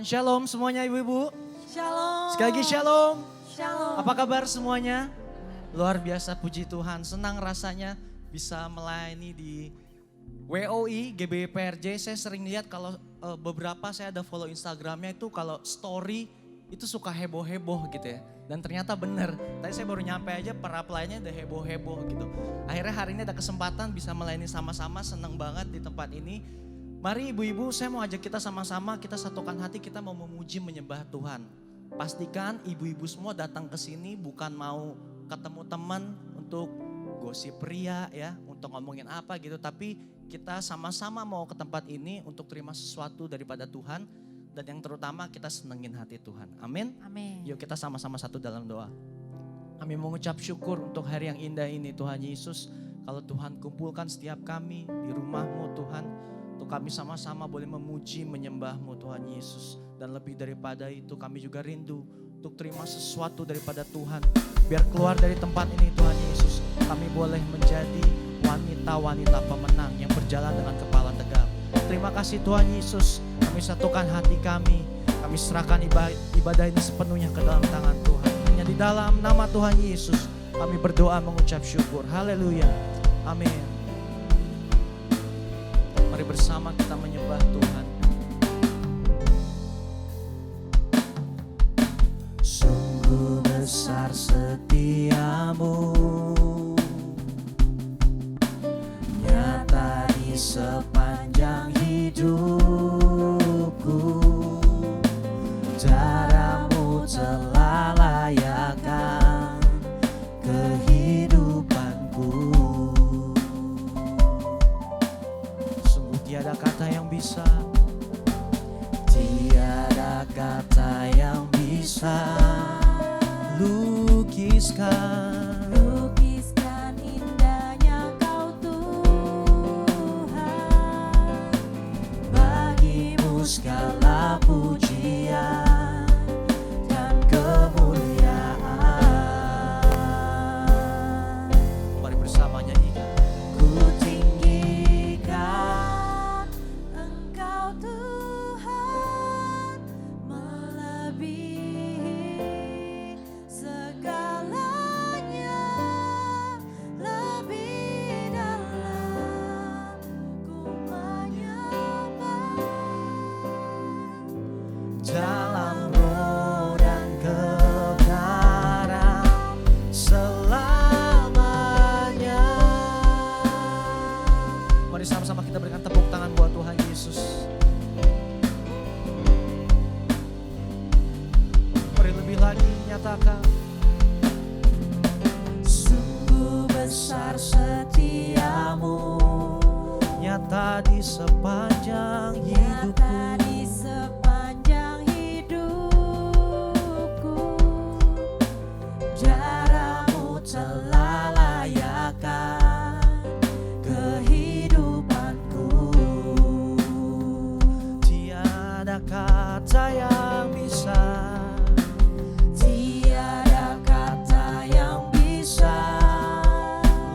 Tuhan. Shalom semuanya ibu-ibu. Shalom. Sekali lagi shalom. Shalom. Apa kabar semuanya? Luar biasa, puji Tuhan. Senang rasanya bisa melayani di WOI, GBPRJ. Saya sering lihat kalau beberapa saya ada follow Instagramnya itu kalau story itu suka heboh-heboh gitu ya. Dan ternyata benar. Tadi saya baru nyampe aja para pelayannya udah heboh-heboh gitu. Akhirnya hari ini ada kesempatan bisa melayani sama-sama, senang banget di tempat ini. Mari ibu-ibu, saya mau ajak kita sama-sama, kita satukan hati, kita mau memuji menyembah Tuhan. Pastikan ibu-ibu semua datang ke sini bukan mau ketemu teman untuk gosip pria ya, untuk ngomongin apa gitu. Tapi kita sama-sama mau ke tempat ini untuk terima sesuatu daripada Tuhan. Dan yang terutama kita senengin hati Tuhan. Amin. Amin. Yuk kita sama-sama satu dalam doa. Kami mengucap syukur untuk hari yang indah ini Tuhan Yesus. Kalau Tuhan kumpulkan setiap kami di rumah-Mu Tuhan. Untuk kami sama-sama boleh memuji menyembah-Mu Tuhan Yesus. Dan lebih daripada itu kami juga rindu untuk terima sesuatu daripada Tuhan. Biar keluar dari tempat ini Tuhan Yesus. Kami boleh menjadi wanita-wanita pemenang yang berjalan dengan kepala tegak. Terima kasih Tuhan Yesus. Kami satukan hati kami. Kami serahkan ibadah ini sepenuhnya ke dalam tangan Tuhan. Hanya di dalam nama Tuhan Yesus kami berdoa mengucap syukur. Haleluya. Amin. Mari bersama kita menyembah Tuhan. Sungguh besar setiamu, nyata di sepanjang hidupku. Caramu telah layakkan kehidupanku. Sungguh tiada kata yang bisa, tiada kata yang bisa lukiskan indahnya Kau Tuhan. bagimu segala pujian dan kemuliaan. Mari bersama nyanyikan. Ku tinggikan Engkau Tuhan, melebihi segalanya, lebih dalam ku menyembah. dalam roh dan kebenaran selamanya. Mari sama-sama kita berikan tepuk tangan buat Tuhan Yesus. Mari lebih lagi nyatakan. Sungguh besar setiamu, nyata di sepanjang hidupku. Nyata di sepanjang hidupku, Jaramu telah layakkan kehidupanku. Tiada kata yang bisa, tiada kata yang bisa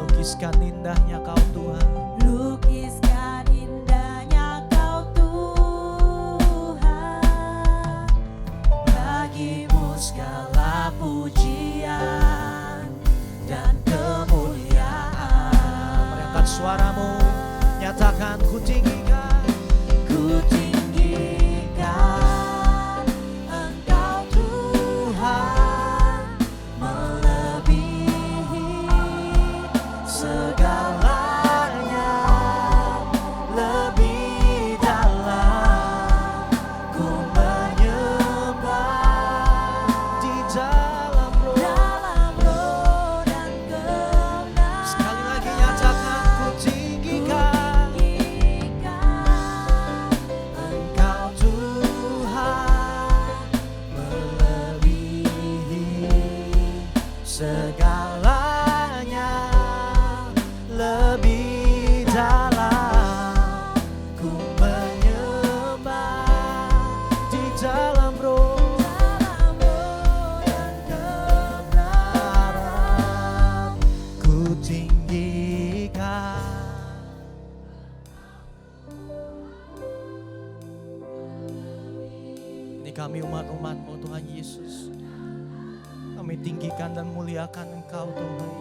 lukiskan indahnya Kau Tuhan. lukiskan indahnya Kau Tuhan. Bagimu segala pujian dan kemuliaan. Mari angkat suaramu, nyatakan ku tinggikan. Ku tinggikan Engkau Tuhan, melebihi segalanya, lebih dalam ku menyembah di dalam roh. Dalam roh dan kebenaran. Sekali lagi nyatakan ku tinggi. umat-umat-Mu Tuhan Yesus. Kami tinggikan dan muliakan Engkau Tuhan.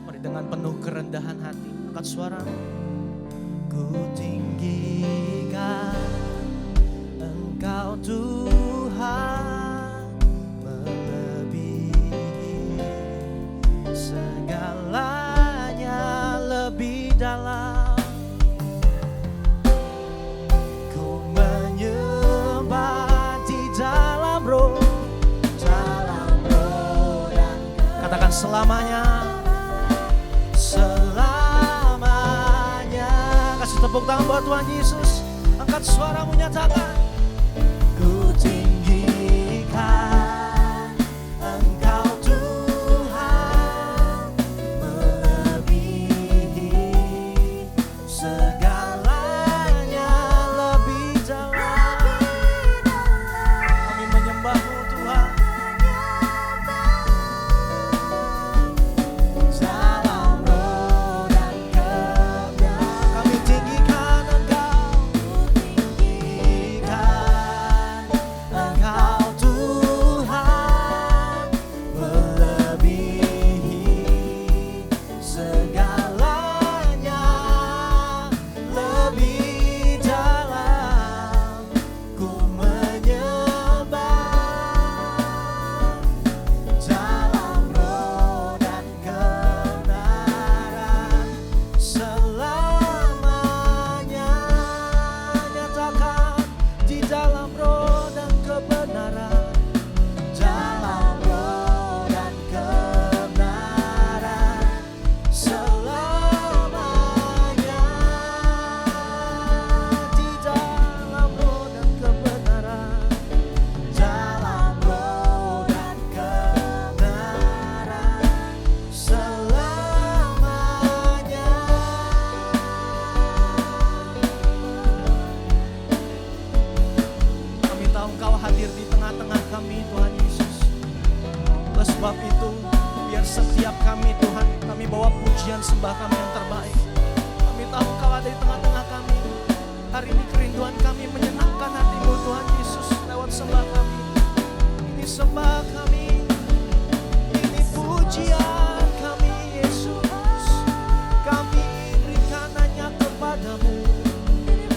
Mari dengan penuh kerendahan hati, angkat suara. Ku tinggikan Engkau Tuhan, melebihi segalanya, lebih dalam. Ku menyembah di dalam roh dan katakan selamanya. Tepuk tangan buat Tuhan Yesus. Angkat suaramu, nyatakan. Ku tinggikan Engkau Tuhan, melebihi segalanya, lebih dalam. Kami menyembah-Mu Tuhan. Sebab itu, biar setiap kami Tuhan, kami bawa pujian sembah kami yang terbaik. Kami tahu Engkau ada di tengah-tengah kami. Hari ini kerinduan kami menyenangkan hati-Mu Tuhan Yesus lewat sembah kami. Ini sembah kami, ini pujian kami Yesus. Kami berikan hanya kepadamu,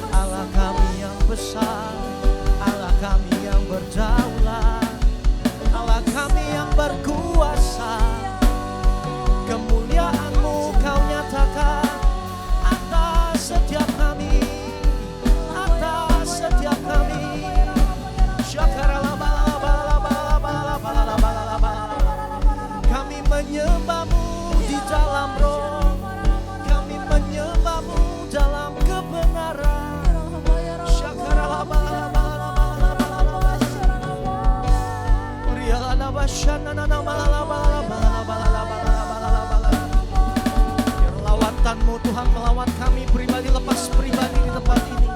Allah kami yang besar, Allah kami yang berdaulat, Allah kami yang berkuasa. Kemuliaan-Mu Kau nyatakan atas setiap kami, atas setiap kami. Kami menyembah-Mu di dalam roh, kami menyembah-Mu dalam kebenaran. Biar lawatan-Mu Tuhan melawat kami pribadi lepas pribadi di tempat ini.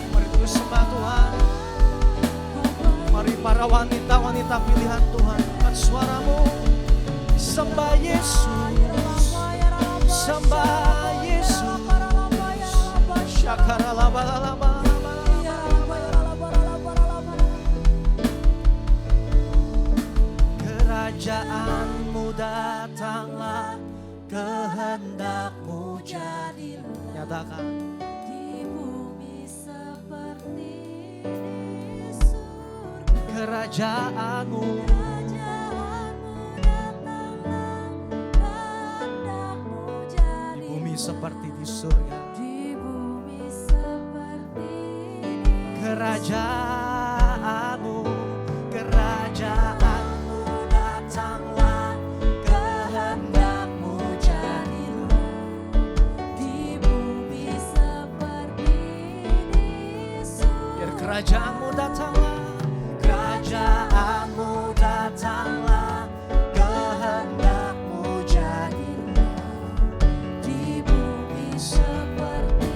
Mari terus sembah Tuhan. Mari para wanita-wanita pilihan Tuhan, angkat suaramu. Sembah Yesus, sembah Yesus. Kerajaan-Mu datanglah, kehendak-Mu jadilah. Nyatakan. Di bumi seperti di surga. Kerajaan-Mu datanglah, kehendak-Mu jadilah. di bumi seperti di surga. Di bumi seperti di Kerajaan-Mu, kerajaan-Mu datanglah, kehendak-Mu jadilah. Di bumi seperti di surga. Biar kerajaan-Mu datanglah, kerajaan-Mu datanglah, kehendak-Mu jadilah. Di bumi seperti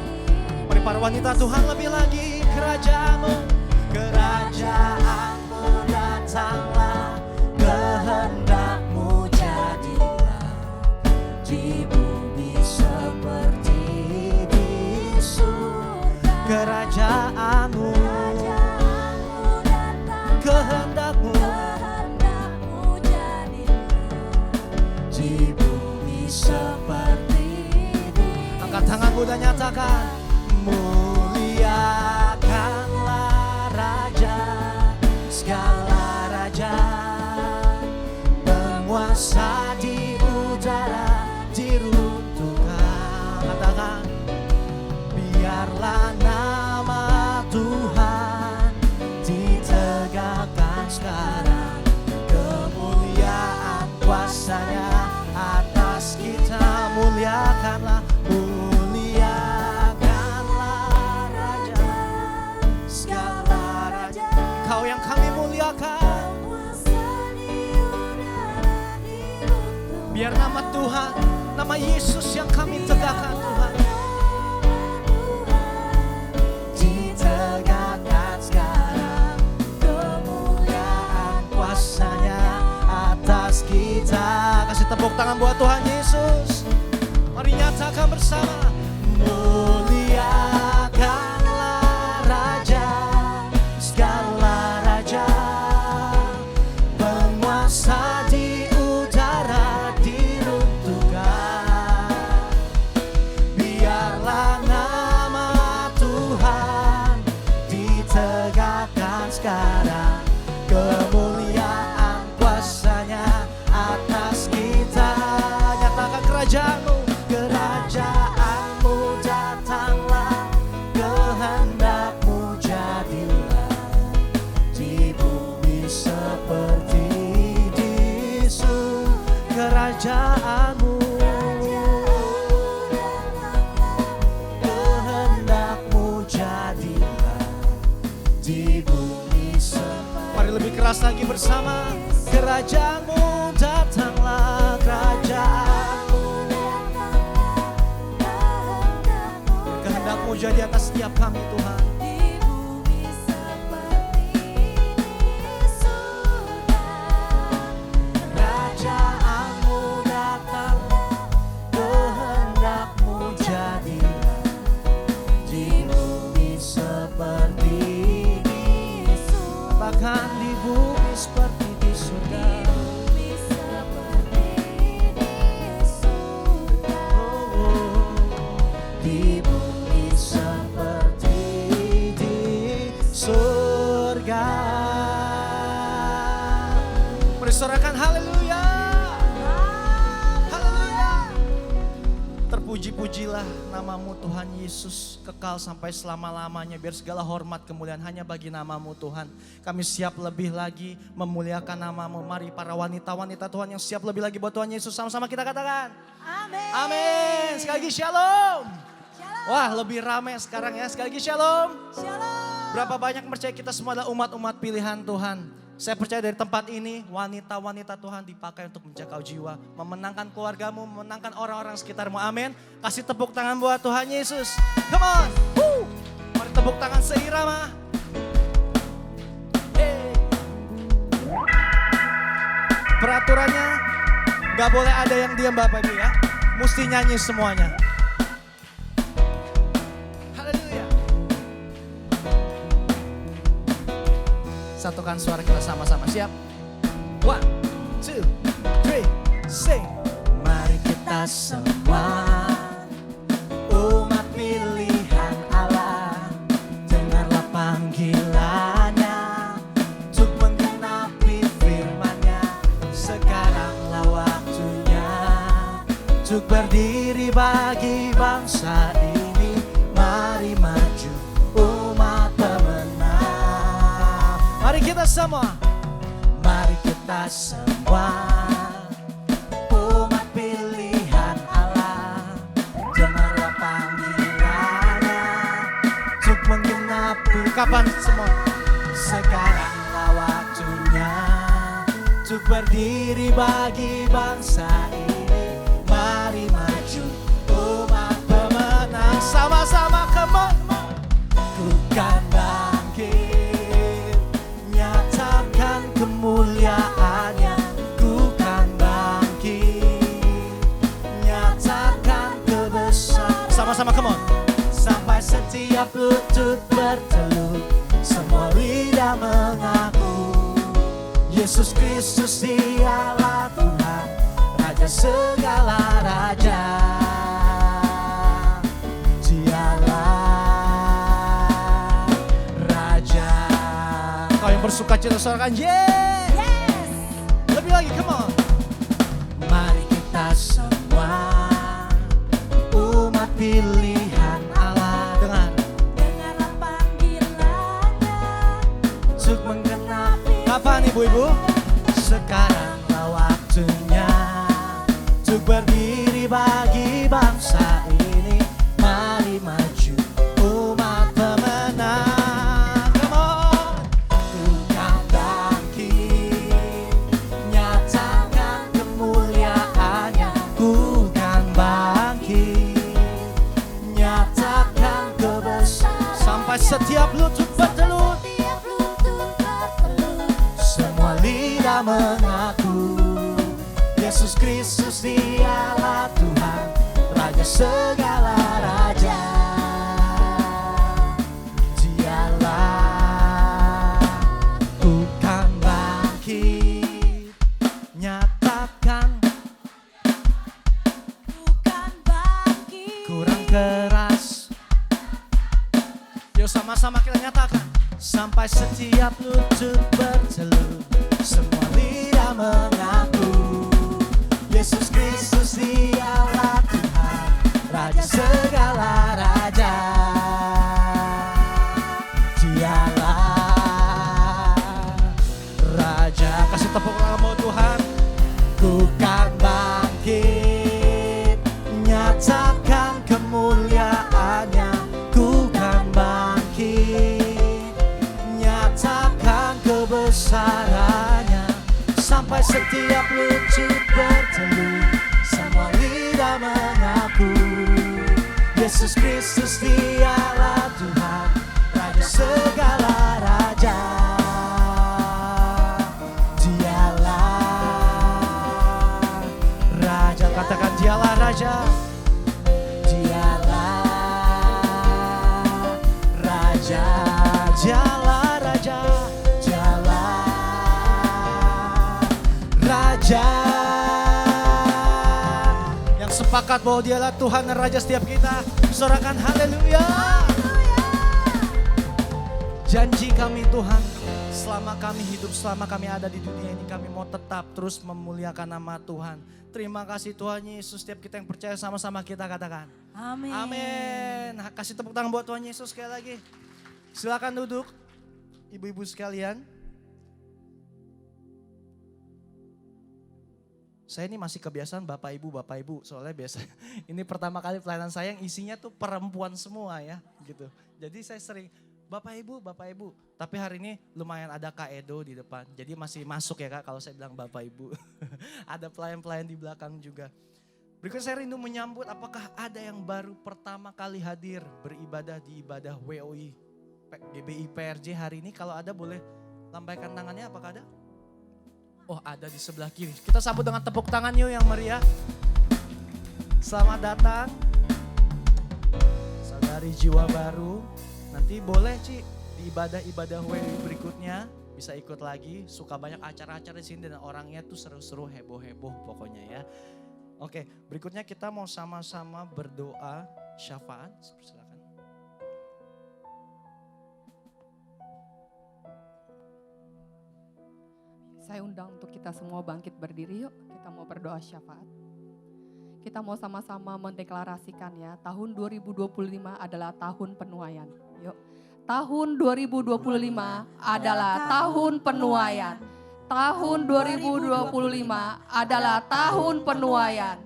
Mari para wanita Tuhan lebih lagi. Kerajaan-Mu, kerajaan-Mu muda nyatakan, muliakanlah Raja, segala raja, penguasa di udara, diruntuhkan. Katakan, biarlah nama Tuhan ditegakkan sekarang, kemuliaan kuasanya atas kita. Muliakanlah, muliakanlah Raja, segala raja, Kau yang kami muliakan. Biar nama Tuhan, nama Yesus yang kami tegakkan Tuhan, ditegakkan sekarang, kemuliaan kuasanya atas kita. Kasih tepuk tangan buat Tuhan Yesus. Mari nyatakan bersama, muliakanlah Raja, segala raja, penguasa di udara, diruntuhkan. Biarlah nama Tuhan ditegakkan sekarang, kemuliaan kuasanya atas kita. Nyatakan kerajaanmu, kerajaanmu datanglah, kehendakmu jadilah di bumi seperti di surga. Kerajaanmu, kehendakmu jadilah di bumi seperti. Mari lebih keras lagi bersama, kerajaanmu datanglah, kerajaanmu, kehendakmu jadi atas setiap kami Tuhan. Di bumi seperti di surga. Kerajaanmu datang, kehendakmu jadilah di bumi seperti di surga. Bahkan di bumi seperti di surga. Bumi seperti di surga. Di bumi seperti di surga. Bersorakan haleluya, haleluya. Terpuji-pujilah namamu Tuhan Yesus, kekal sampai selama-lamanya. Biar segala hormat kemuliaan hanya bagi namamu Tuhan. Kami siap lebih lagi memuliakan namamu. Mari para wanita-wanita Tuhan yang siap lebih lagi buat Tuhan Yesus, sama-sama kita katakan Amin. amin. Sekali lagi shalom. Shalom. Wah, lebih ramai sekarang ya. Sekali lagi shalom. Shalom. Berapa banyak percaya kita semua adalah umat-umat pilihan Tuhan. Saya percaya dari tempat ini wanita-wanita Tuhan dipakai untuk menjaga jiwa, memenangkan keluargamu, memenangkan orang-orang sekitarmu. Amin. Kasih tepuk tangan buat Tuhan Yesus. Come on. Woo. Mari tepuk tangan seirama. Hey. Peraturannya gak boleh ada yang diam Bapak Ibu ya. Mesti nyanyi semuanya. Haleluya. Satukan suara kita sama-sama. Siap? 1, 2, 3, sing. Mari kita semua umat pilihan Allah, dengarlah panggilannya untuk menggenapi firman-Nya. Sekaranglah waktunya untuk berdiri bagi bangsa ini. Mari maju umat pemenang. Mari kita semua, mari kita semua umat pilihan Allah, dengarlah panggilannya untuk menggenapi. Kapan semua? Sekaranglah waktunya untuk berdiri bagi bangsa ini. Mari maju umat pemenang. Sama-sama come on. Ku kan bangkit, nyatakan kemuliaannya. Ku kan bangkit, nyatakan kebesaran. Sama-sama come on. Sampai setiap lutut bertelut, semua lidah mengaku Yesus Kristus dialah Tuhan, Raja segala raja. bersukacita, sorakan yeah. Yes. Lebih lagi, come on. Mari kita semua umat pilihan Allah Dengarlah panggilannya untuk menggenapi. Kapan ibu-ibu? Sekaranglah waktunya untuk berdiri bagi bangsa ini. Mari maju umat pemenang. Come on. Bukan bangkit, nyatakan kemuliaannya. Bukan bangkit, nyatakan kebesaran. Sampai setiap lutut bertelut, Tiap lutut bertelut. semua lidah mengaku Yesus Kristus dialah Tuhan, Raja segala raja. Dialah bukan bangkit, nyatakan Bukan bangkit. kurang keras. Yuk sama-sama kita nyatakan. Sampai setiap lutut bertelut, semua lidah mengaku Yesus Kristus dialah Tuhan, Raja segala raja. Dialah Raja. Kasih tepuk tangan buat Tuhan. Ku kan bangkit, nyatakan kemuliaannya. Ku kan bangkit, nyatakan kebesarannya. Sampai setiap lutut bertelut, semua lidah mengaku Yesus Kristus dialah Tuhan, Raja segala raja. Dialah Raja, katakan dialah Raja. Dialah Raja, dialah Raja, dialah Raja. Yang sepakat bahwa dialah Tuhan dan Raja setiap kita, sorakan haleluya. Janji kami Tuhan, selama kami hidup, selama kami ada di dunia ini, kami mau tetap terus memuliakan nama Tuhan. Terima kasih Tuhan Yesus, setiap kita yang percaya sama-sama kita katakan. Amin. Amin. Kasih tepuk tangan buat Tuhan Yesus sekali lagi. Silakan duduk, ibu-ibu sekalian. Saya ini masih kebiasaan Bapak Ibu, soalnya biasa ini pertama kali pelayanan saya yang isinya tuh perempuan semua ya gitu. Jadi saya sering Bapak Ibu. Tapi hari ini lumayan ada Kak Edo di depan. Jadi masih masuk ya Kak kalau saya bilang Bapak Ibu. Ada pelayan-pelayan di belakang juga. Berikutnya saya rindu menyambut apakah ada yang baru pertama kali hadir beribadah di ibadah WOI GBI PRJ hari ini. Kalau ada boleh lambaikan tangannya, apakah ada? Oh ada di sebelah kiri. Kita sambut dengan tepuk tangan yuk yang meriah. Selamat datang. Saudari jiwa baru. Nanti boleh Ci di ibadah-ibadah WOI berikutnya bisa ikut lagi. Suka banyak acara-acara di sini dan orangnya tuh seru-seru, heboh-heboh pokoknya ya. Oke, berikutnya kita mau sama-sama berdoa syafaat. Silakan. Saya undang untuk kita semua bangkit berdiri yuk, kita mau berdoa syafaat. Kita mau sama-sama mendeklarasikan ya, tahun 2025 adalah tahun penuaian. Yuk, tahun 2025 adalah tahun penuaian. Tahun 2025 adalah tahun penuaian.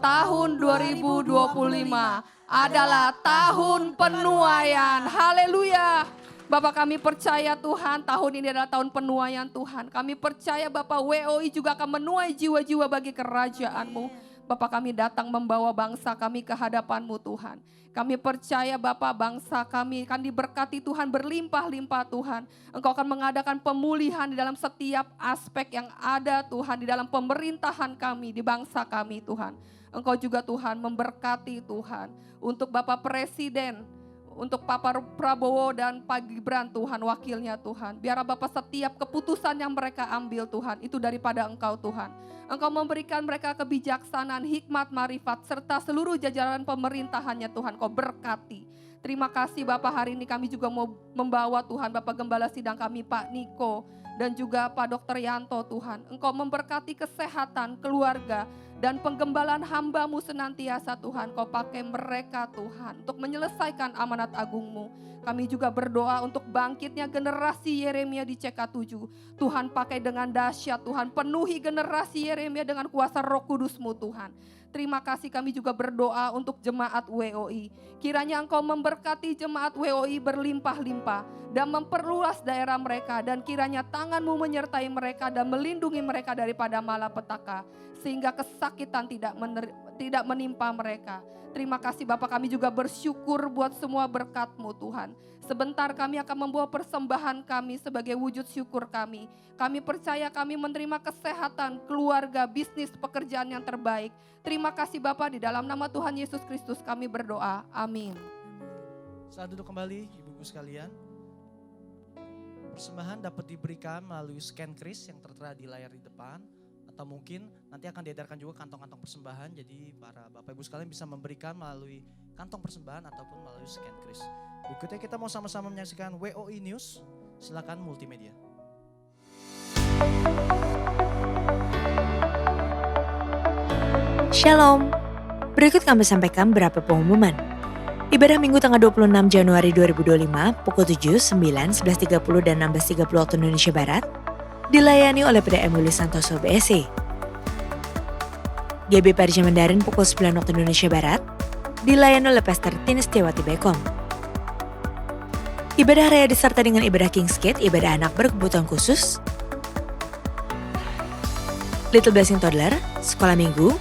Tahun 2025 adalah tahun penuaian. Haleluya. Bapak kami percaya Tuhan tahun ini adalah tahun penuaian Tuhan. Kami percaya Bapak WOI juga akan menuai jiwa-jiwa bagi kerajaan-Mu. Bapak kami datang membawa bangsa kami ke hadapan-Mu Tuhan. Kami percaya Bapak bangsa kami akan diberkati Tuhan berlimpah-limpah Tuhan. Engkau akan mengadakan pemulihan di dalam setiap aspek yang ada Tuhan. Di dalam pemerintahan kami, di bangsa kami Tuhan. Engkau juga Tuhan memberkati Tuhan. Untuk Bapak Presiden, untuk Pak Prabowo dan Pak Gibran Tuhan, wakilnya Tuhan. Biar Bapak setiap keputusan yang mereka ambil Tuhan, itu daripada Engkau Tuhan. Engkau memberikan mereka kebijaksanaan, hikmat, marifat, serta seluruh jajaran pemerintahannya Tuhan, Kau berkati. Terima kasih Bapak, hari ini kami juga mau membawa Tuhan, Bapak Gembala Sidang kami Pak Niko, dan juga Pak Dr. Yanto Tuhan. Engkau memberkati kesehatan, keluarga, dan penggembalaan hamba-Mu senantiasa Tuhan. Kau pakai mereka Tuhan untuk menyelesaikan amanat agung-Mu. Kami juga berdoa untuk bangkitnya generasi Yeremia di CK7. Tuhan pakai dengan dahsyat Tuhan. Penuhi generasi Yeremia dengan kuasa Roh Kudus-Mu Tuhan. Terima kasih, kami juga berdoa untuk jemaat WOI. Kiranya Engkau memberkati jemaat WOI berlimpah-limpah dan memperluas daerah mereka. Dan kiranya tangan-Mu menyertai mereka dan melindungi mereka daripada malapetaka. Sehingga kesakitan tidak menimpa mereka. Terima kasih Bapak, kami juga bersyukur buat semua berkat-Mu Tuhan. Sebentar kami akan membawa persembahan kami sebagai wujud syukur kami. Kami percaya kami menerima kesehatan, keluarga, bisnis, pekerjaan yang terbaik. Terima kasih Bapak, di dalam nama Tuhan Yesus Kristus kami berdoa. Amin. Saat duduk kembali ibu-ibu sekalian. Persembahan dapat diberikan melalui scan kris yang tertera di layar di depan. Atau mungkin nanti akan diedarkan juga kantong-kantong persembahan. Jadi para Bapak Ibu sekalian bisa memberikan melalui kantong persembahan ataupun melalui scan kris. Berikutnya kita mau sama-sama menyaksikan WOI News. Silakan multimedia. Shalom. Berikut kami sampaikan beberapa pengumuman. Ibadah Minggu tanggal 26 Januari 2025 pukul 7, 9, 11.30 dan 16.30 waktu Indonesia Barat dilayani oleh PDM Willy Santoso BSC. GBP Parija Mandarin pukul 9 waktu Indonesia Barat dilayani oleh Pastor Tini Setiawati Bekom. Ibadah raya disertai dengan ibadah King's Gate, ibadah anak berkebutuhan khusus, Little Blessing Toddler, sekolah minggu,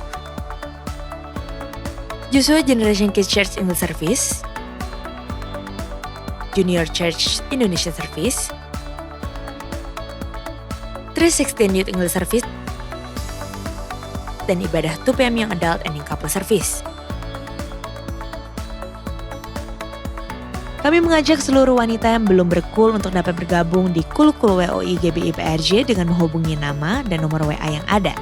Joshua Generation Kids Church English Service, Junior Church Indonesia Service, 316 Youth English Service, dan ibadah 2 PM Young Adult and Young Couple Service. Kami mengajak seluruh wanita yang belum berkul untuk dapat bergabung di Kul-Kul WOI GBI PRJ dengan menghubungi nama dan nomor WA yang ada.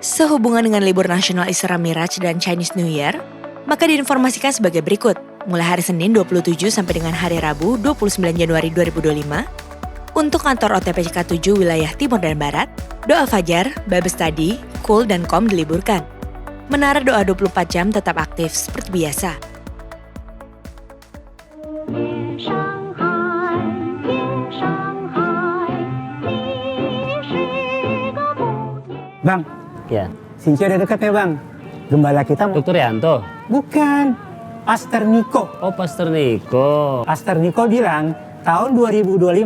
Sehubungan dengan libur nasional Isra Miraj dan Chinese New Year, maka diinformasikan sebagai berikut. Mulai hari Senin 27 sampai dengan hari Rabu 29 Januari 2025, untuk kantor OTP CK7 wilayah Timur dan Barat, doa fajar, Bible study, Kul dan Kom diliburkan. Menara doa 24 jam tetap aktif seperti biasa. Bang, Ya, Sinci ada dekat ya bang. Gembala kita mau... Dr. Yanto. Bukan, Pastor Niko. Oh, Pastor Niko. Pastor Niko bilang tahun 2025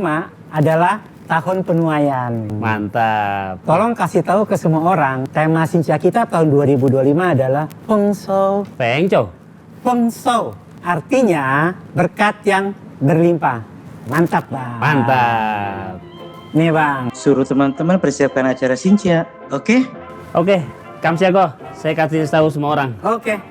adalah tahun penuaian. Mantap. Tolong kasih tahu ke semua orang, tema Sincia kita tahun 2025 adalah Pengso. Pengco. Pengso, artinya berkat yang berlimpah. Mantap bang. Mantap. Nih bang, Suruh teman-teman persiapkan acara Sincia, oke? Oke, Kamsiago. Saya kasih tahu semua orang. oke.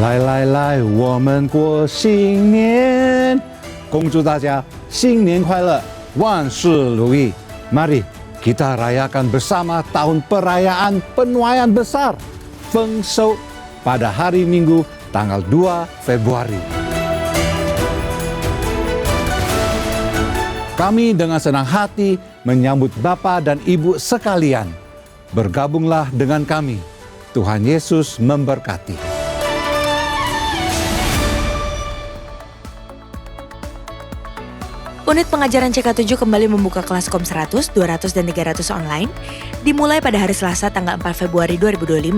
来来来，我们过新年，恭祝大家新年快乐，万事如意。Mari kita rayakan bersama tahun perayaan penuaian besar, Pengso, pada hari Minggu tanggal 2 Februari. Kami dengan senang hati menyambut Bapak dan Ibu sekalian. Bergabunglah dengan kami. Tuhan Yesus memberkati. Unit pengajaran CK7 kembali membuka kelas KOM 100, 200, dan 300 online dimulai pada hari Selasa tanggal 4 Februari 2025.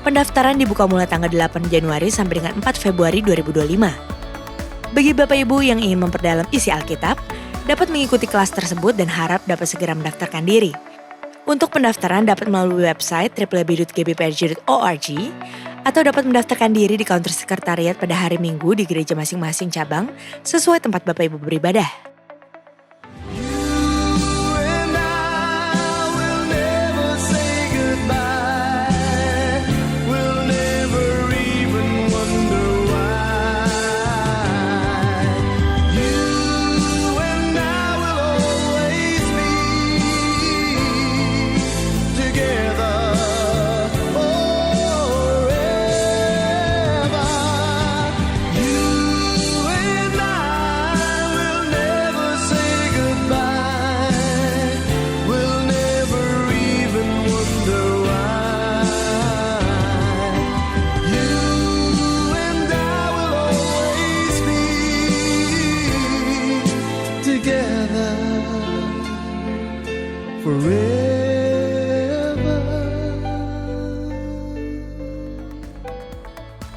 Pendaftaran dibuka mulai tanggal 8 Januari sampai dengan 4 Februari 2025. Bagi Bapak Ibu yang ingin memperdalam isi Alkitab, dapat mengikuti kelas tersebut dan harap dapat segera mendaftarkan diri. Untuk pendaftaran dapat melalui website www.gbprj.org atau dapat mendaftarkan diri di counter sekretariat pada hari Minggu di gereja masing-masing cabang sesuai tempat Bapak Ibu beribadah.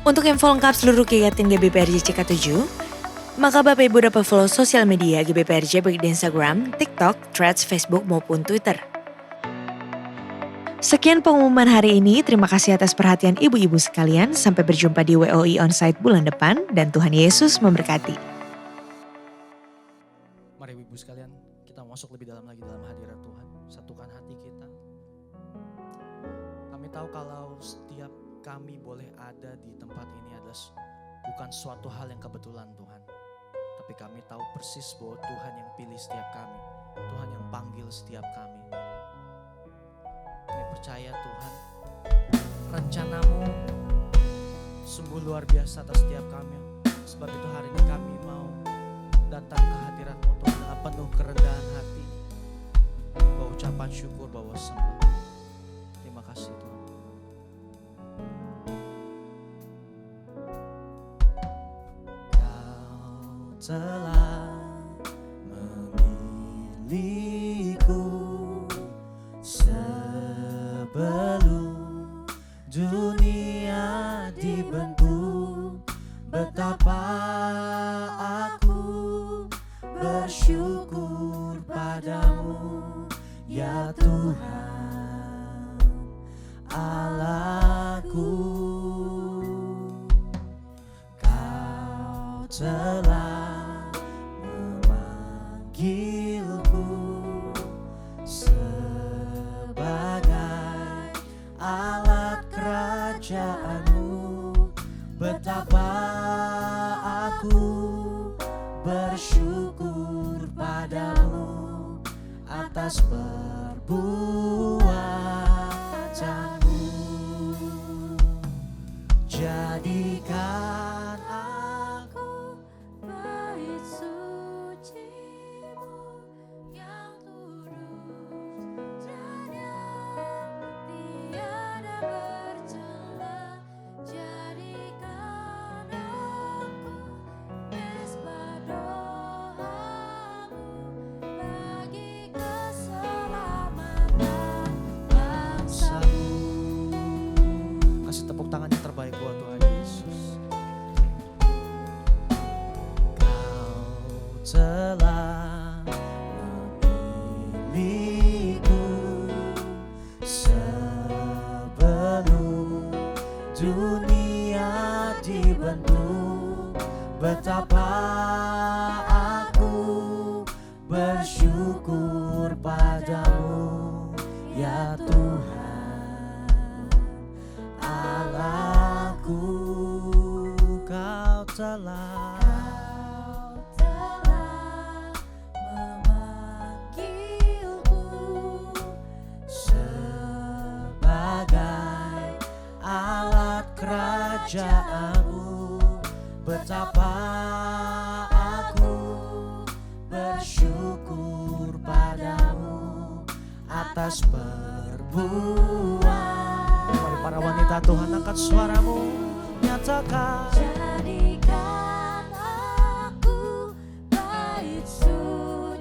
Untuk info lengkap seluruh kegiatan GBPRJ CK7, maka Bapak Ibu dapat follow sosial media GBPRJ baik di Instagram, TikTok, Threads, Facebook maupun Twitter. Sekian pengumuman hari ini, terima kasih atas perhatian ibu-ibu sekalian. Sampai berjumpa di WOI Onsite bulan depan dan Tuhan Yesus memberkati. Mari ibu-ibu sekalian, kita masuk lebih dalam lagi dalam hadirat Tuhan. Satukan hati kita. Kami tahu kalau setiap kami boleh ada di tempat ini adalah bukan suatu hal yang kebetulan Tuhan. Tapi kami tahu persis bahwa Tuhan yang pilih setiap kami. Tuhan yang panggil setiap kami. Kami percaya Tuhan, rencanamu sungguh luar biasa atas setiap kami. Sebab itu hari ini kami mau datang ke hadirat-Mu Tuhan dengan penuh kerendahan hati. Bawa ucapan syukur, bawa sembah. Terima kasih Tuhan. Telah memilihku sebelum dunia dibentuk. Betapa aku bersyukur padamu ya Tuhan Allahku. Kau telah memanggilku sebagai alat kerajaanmu. Betapa aku bersyukur padamu atas perbuatanmu. Jadikan Aku bait suci-Mu yang tulus dan yang tiada bercela. Jadikan aku mezbah doa-Mu bagi keselamatan bangsa-Mu. kasih tepuk tangan yang terbaik buat Tuhan Yesus. Kau telah memilihku sebelum dunia dibentuk. Betapa aku bersyukur padamu ya Tuhan Allahku. Kau telah memanggilku sebagai alat kerajaanmu. Betapa aku bersyukur atas perbuatan. Mari para wanita Tuhan angkat suaramu, nyatakan. Jadikan aku bait suci-Mu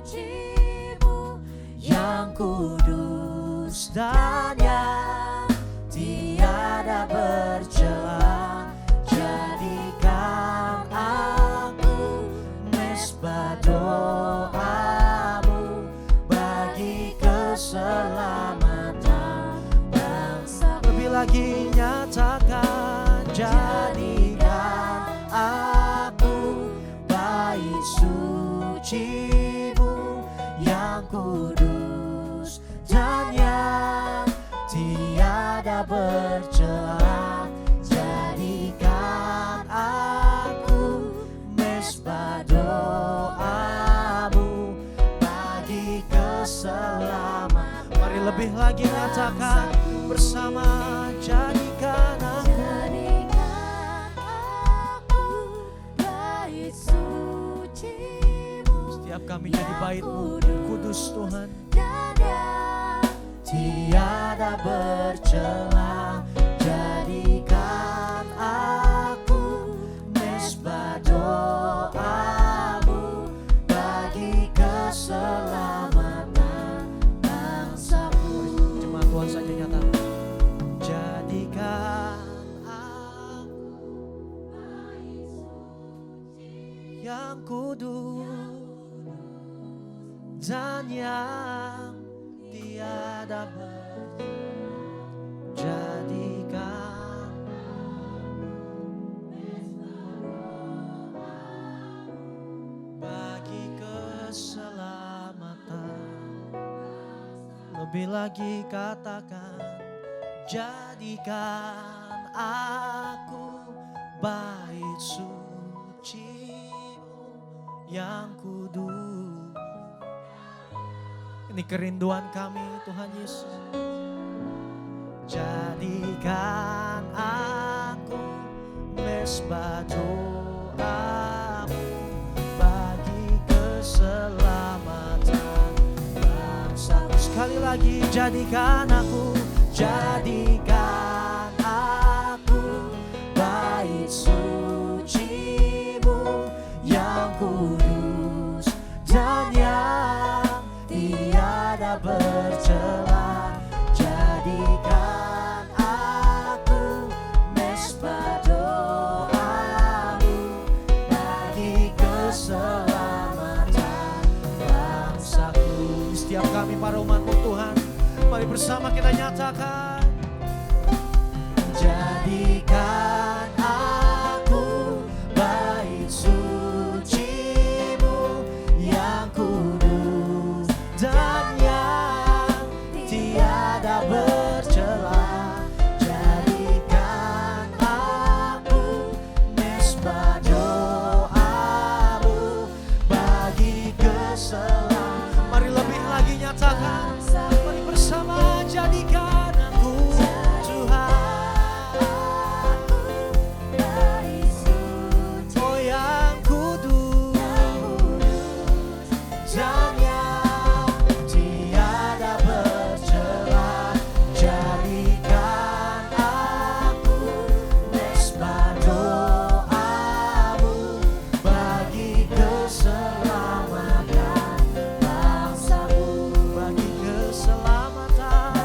Yang kudus dan yang tiada bercela. Jadikan aku mesbah doamu bagi keselamatan bangsa. Lebih lagi nyatakan, jadikan aku bait suci-Mu yang kudus dan yang tiada bercela. Jadikan aku mesbah doamu bagi keselamatan. Mari lebih lagi nyatakan bersama, jadikan aku. Jadikan aku bait suci-Mu Setiap kami jadi bait-Mu kudus Tuhan, dan yang tiada bercela. Jadikan aku mesbah doamu bagi keselamatan bangsaku. Jemaat Tuhan saja nyatakan, jadikan aku yang kudus dan yang tiada bercela. Jadikan bagi keselamatan. Lebih lagi katakan, jadikan aku bait suci-Mu yang kudus. Ini kerinduan kami Tuhan Yesus. Jadikan aku mesbah doamu bagi keselamatan bangsaku. Sekali lagi, jadikan aku bait suci-Mu yang kudus dan yang tiada bercela. Jadikan aku mesbah doamu bagi keselamatan bangsaku. Setiap kami para umat-Mu Tuhan, mari bersama kita nyatakan, jadikan aku bait suci-Mu yang kudus dan yang tiada bercela. Jadikan aku mesbah doamu bagi keselamatan. Mari lebih lagi nyatakan, mari bersama, jadikan aku Tuhan, oh yang kudus dan yang tiada bercela. Jadikan aku mesbah doamu bagi keselamatan bangsaku, bagi keselamatan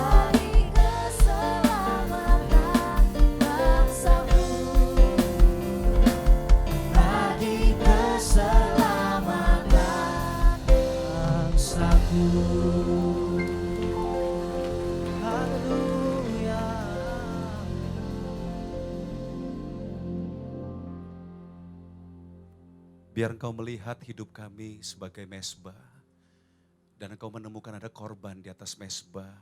bangsaku. bagi keselamatan bangsaku. Haleluya. Biar Engkau melihat hidup kami sebagai mesbah. Dan Engkau menemukan ada korban di atas mesbah.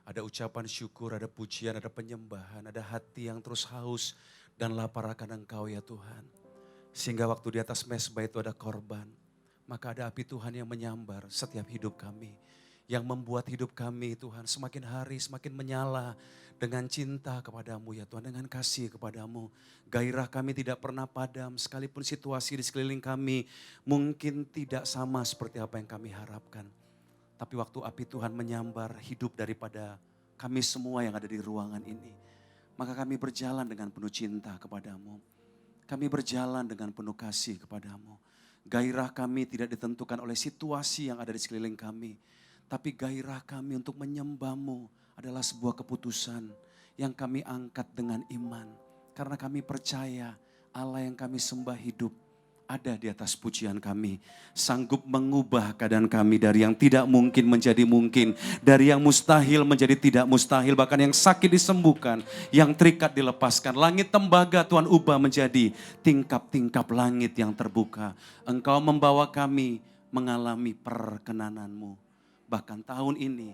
Ada ucapan syukur, ada pujian, ada penyembahan, ada hati yang terus haus dan lapar akan Engkau ya Tuhan. Sehingga waktu di atas mesbah itu ada korban. Maka ada api Tuhan yang menyambar setiap hidup kami. Yang membuat hidup kami Tuhan semakin hari semakin menyala. Dengan cinta kepadamu ya Tuhan, dengan kasih kepadamu. Gairah kami tidak pernah padam, sekalipun situasi di sekeliling kami mungkin tidak sama seperti apa yang kami harapkan. Tapi waktu api Tuhan menyambar hidup daripada kami semua yang ada di ruangan ini, maka kami berjalan dengan penuh cinta kepadamu. Kami berjalan dengan penuh kasih kepadamu. Gairah kami tidak ditentukan oleh situasi yang ada di sekeliling kami. Tapi gairah kami untuk menyembahmu adalah sebuah keputusan yang kami angkat dengan iman. Karena kami percaya Allah yang kami sembah hidup, ada di atas pujian kami. Sanggup mengubah keadaan kami dari yang tidak mungkin menjadi mungkin. Dari yang mustahil menjadi tidak mustahil. Bahkan yang sakit disembuhkan. Yang terikat dilepaskan. Langit tembaga Tuhan ubah menjadi tingkap-tingkap langit yang terbuka. Engkau membawa kami mengalami perkenanan-Mu. Bahkan tahun ini,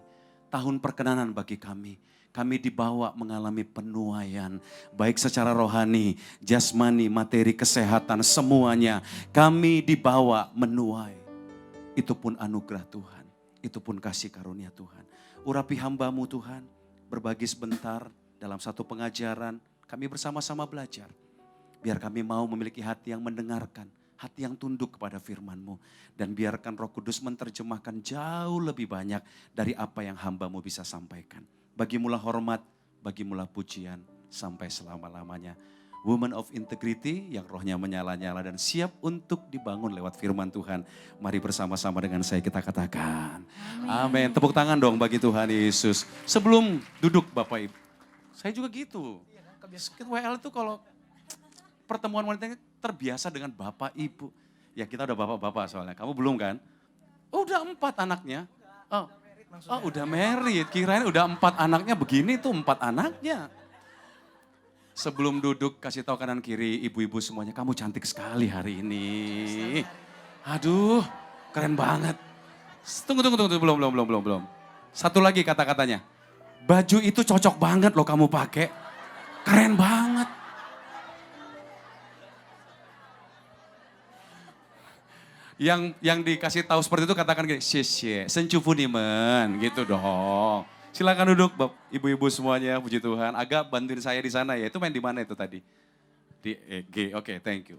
tahun perkenanan bagi kami. Kami dibawa mengalami penuaian, baik secara rohani, jasmani, materi, kesehatan, semuanya. Kami dibawa menuai. Itu pun anugerah Tuhan, itu pun kasih karunia Tuhan. Urapi hamba-Mu Tuhan, berbagi sebentar dalam satu pengajaran, kami bersama-sama belajar. Biar kami mau memiliki hati yang mendengarkan, hati yang tunduk kepada firman-Mu. Dan biarkan Roh Kudus menerjemahkan jauh lebih banyak dari apa yang hamba-Mu bisa sampaikan. Bagimulah hormat, bagimulah pujian sampai selama-lamanya. Woman of integrity yang rohnya menyala-nyala dan siap untuk dibangun lewat firman Tuhan. Mari bersama-sama dengan saya kita katakan. Amin. Tepuk tangan dong bagi Tuhan Yesus. Sebelum duduk Bapak Ibu, saya juga gitu. WL itu kalau pertemuan wanita terbiasa dengan Bapak Ibu. Ya kita udah bapak-bapak soalnya, kamu belum kan? Oh, udah 4 anaknya. Oh udah married, kirain udah 4 anaknya, begini tuh 4 anaknya. Sebelum duduk kasih tahu kanan kiri ibu-ibu semuanya, kamu cantik sekali hari ini. Aduh keren banget. Tunggu, belum. Satu lagi kata-katanya. Baju itu cocok banget loh kamu pakai, keren banget. Yang dikasih tahu seperti itu katakan gini, "Xie sencufunimen," gitu dong. Silakan duduk, ibu-ibu semuanya, puji Tuhan. Agak bantuin saya di sana ya. Itu main di mana itu tadi? Di EG. Oke, thank you.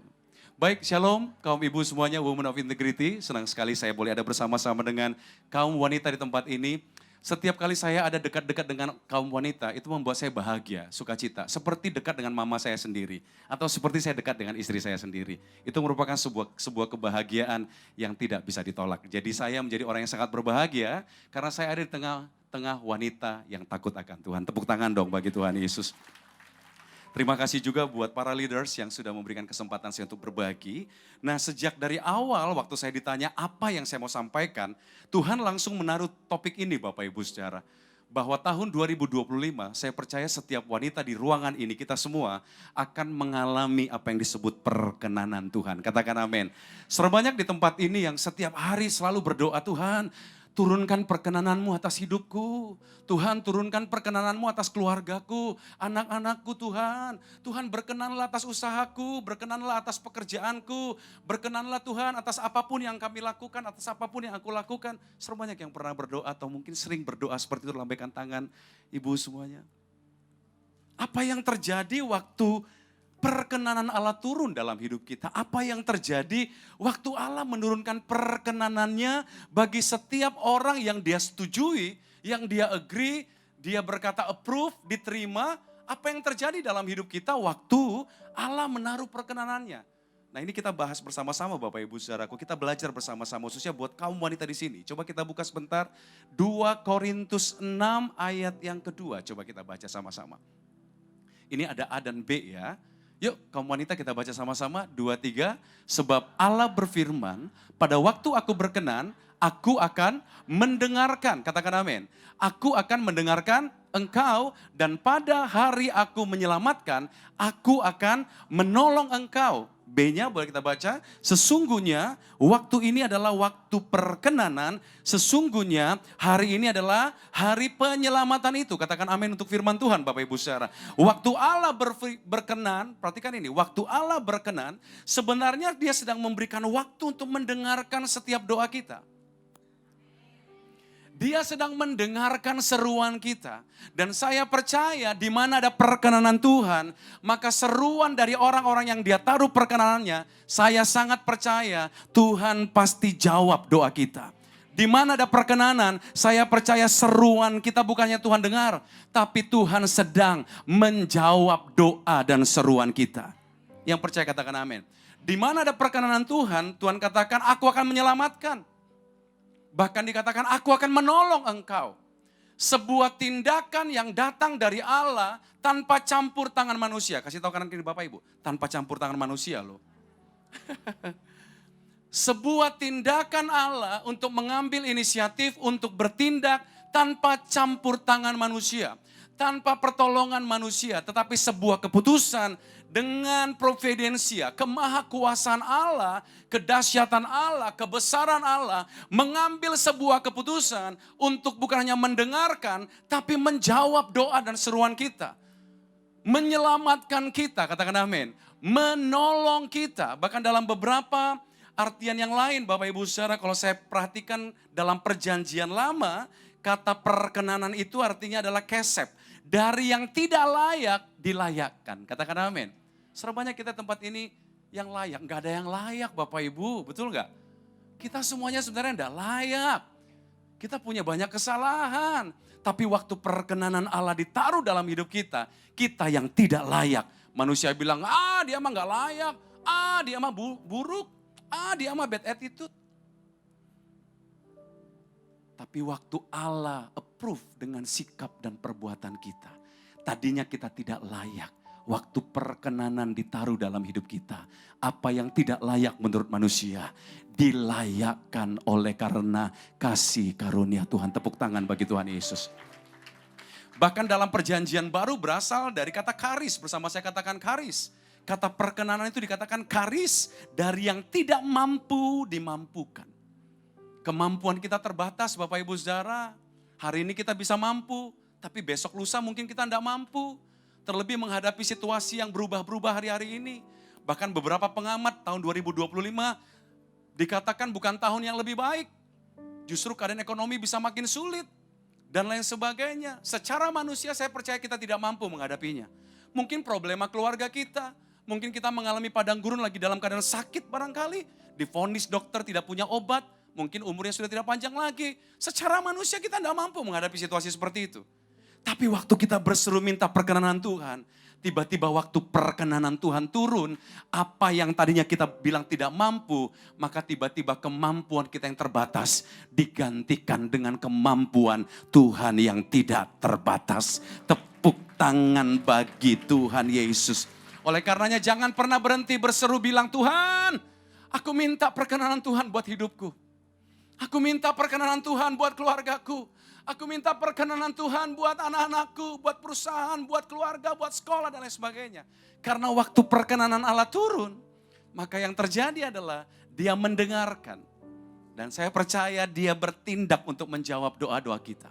Baik, shalom kaum ibu semuanya, Women of Integrity. Senang sekali saya boleh ada bersama-sama dengan kaum wanita di tempat ini. Setiap kali saya ada dekat-dekat dengan kaum wanita, itu membuat saya bahagia, sukacita. Seperti dekat dengan mama saya sendiri. Atau seperti saya dekat dengan istri saya sendiri. Itu merupakan sebuah kebahagiaan yang tidak bisa ditolak. Jadi saya menjadi orang yang sangat berbahagia, karena saya ada di tengah wanita yang takut akan Tuhan. Tepuk tangan dong bagi Tuhan Yesus. Terima kasih juga buat para leaders yang sudah memberikan kesempatan saya untuk berbagi. Nah sejak dari awal waktu saya ditanya apa yang saya mau sampaikan, Tuhan langsung menaruh topik ini Bapak Ibu saudara. Bahwa tahun 2025 saya percaya setiap wanita di ruangan ini kita semua akan mengalami apa yang disebut perkenanan Tuhan. Katakan amin. Sebanyak di tempat ini yang setiap hari selalu berdoa, Tuhan turunkan perkenanan-Mu atas hidupku. Tuhan turunkan perkenanan-Mu atas keluargaku, anak-anakku Tuhan. Tuhan berkenanlah atas usahaku, berkenanlah atas pekerjaanku. Berkenanlah Tuhan atas apapun yang kami lakukan, atas apapun yang aku lakukan. Sebanyak yang pernah berdoa atau mungkin sering berdoa seperti itu, lambaikan tangan ibu semuanya. Apa yang terjadi waktu perkenanan Allah turun dalam hidup kita? Apa yang terjadi waktu Allah menurunkan perkenanannya bagi setiap orang yang dia setujui, yang dia agree, dia berkata approve, diterima. Apa yang terjadi dalam hidup kita waktu Allah menaruh perkenanannya? Nah ini kita bahas bersama-sama Bapak Ibu saudaraku, kita belajar bersama-sama khususnya buat kaum wanita di sini. Coba kita buka sebentar 2 Korintus 6 ayat yang kedua, coba kita baca sama-sama. Ini ada A dan B ya. Yuk kaum wanita kita baca sama-sama, 2, 3. Sebab Allah berfirman, pada waktu aku berkenan, aku akan mendengarkan. Katakan amin. Aku akan mendengarkan engkau dan pada hari aku menyelamatkan, aku akan menolong engkau. B-nya boleh kita baca, sesungguhnya waktu ini adalah waktu perkenanan, sesungguhnya hari ini adalah hari penyelamatan itu. Katakan amin untuk firman Tuhan Bapak Ibu saudara. Waktu Allah berkenan, perhatikan ini, waktu Allah berkenan, sebenarnya dia sedang memberikan waktu untuk mendengarkan setiap doa kita. Dia sedang mendengarkan seruan kita. Dan saya percaya di mana ada perkenanan Tuhan, maka seruan dari orang-orang yang dia taruh perkenanannya, saya sangat percaya Tuhan pasti jawab doa kita. Di mana ada perkenanan, saya percaya seruan kita bukannya Tuhan dengar, tapi Tuhan sedang menjawab doa dan seruan kita. Yang percaya katakan amin. Di mana ada perkenanan Tuhan, Tuhan katakan aku akan menyelamatkan. Bahkan dikatakan aku akan menolong engkau. Sebuah tindakan yang datang dari Allah tanpa campur tangan manusia. Kasih tahu kanan kiri Bapak Ibu, tanpa campur tangan manusia loh. Sebuah tindakan Allah untuk mengambil inisiatif untuk bertindak tanpa campur tangan manusia, tanpa pertolongan manusia, tetapi sebuah keputusan dengan providensia, kemahakuasaan Allah, kedahsyatan Allah, kebesaran Allah, mengambil sebuah keputusan untuk bukan hanya mendengarkan, tapi menjawab doa dan seruan kita. Menyelamatkan kita, katakan amin. Menolong kita, bahkan dalam beberapa artian yang lain Bapak Ibu Saudara, kalau saya perhatikan dalam perjanjian lama, kata perkenanan itu artinya adalah kesep. Dari yang tidak layak dilayakkan. Katakan amin. Serbanyak kita tempat ini yang layak. Enggak ada yang layak Bapak Ibu, betul enggak? Kita semuanya sebenarnya enggak layak. Kita punya banyak kesalahan. Tapi waktu perkenanan Allah ditaruh dalam hidup kita, kita yang tidak layak. Manusia bilang, dia mah enggak layak. Dia mah buruk. Dia mah bad attitude. Tapi waktu Allah approve dengan sikap dan perbuatan kita. Tadinya kita tidak layak. Waktu perkenanan ditaruh dalam hidup kita. Apa yang tidak layak menurut manusia. Dilayakkan oleh karena kasih karunia Tuhan. Tepuk tangan bagi Tuhan Yesus. Bahkan dalam perjanjian baru berasal dari kata karis. Bersama saya katakan karis. Kata perkenanan itu dikatakan karis dari yang tidak mampu dimampukan. Kemampuan kita terbatas Bapak Ibu Saudara. Hari ini kita bisa mampu, tapi besok lusa mungkin kita tidak mampu. Terlebih menghadapi situasi yang berubah-berubah hari-hari ini. Bahkan beberapa pengamat tahun 2025 dikatakan bukan tahun yang lebih baik. Justru keadaan ekonomi bisa makin sulit dan lain sebagainya. Secara manusia saya percaya kita tidak mampu menghadapinya. Mungkin problema keluarga kita. Mungkin kita mengalami padang gurun lagi dalam keadaan sakit barangkali. Divonis dokter tidak punya obat. Mungkin umurnya sudah tidak panjang lagi. Secara manusia kita tidak mampu menghadapi situasi seperti itu. Tapi waktu kita berseru minta perkenanan Tuhan. Tiba-tiba waktu perkenanan Tuhan turun. Apa yang tadinya kita bilang tidak mampu. Maka tiba-tiba kemampuan kita yang terbatas. Digantikan dengan kemampuan Tuhan yang tidak terbatas. Tepuk tangan bagi Tuhan Yesus. Oleh karenanya jangan pernah berhenti berseru bilang, Tuhan, aku minta perkenanan Tuhan buat hidupku. Aku minta perkenanan Tuhan buat keluargaku. Aku minta perkenanan Tuhan buat anak-anakku, buat perusahaan, buat keluarga, buat sekolah dan lain sebagainya. Karena waktu perkenanan Allah turun, maka yang terjadi adalah dia mendengarkan. Dan saya percaya dia bertindak untuk menjawab doa-doa kita.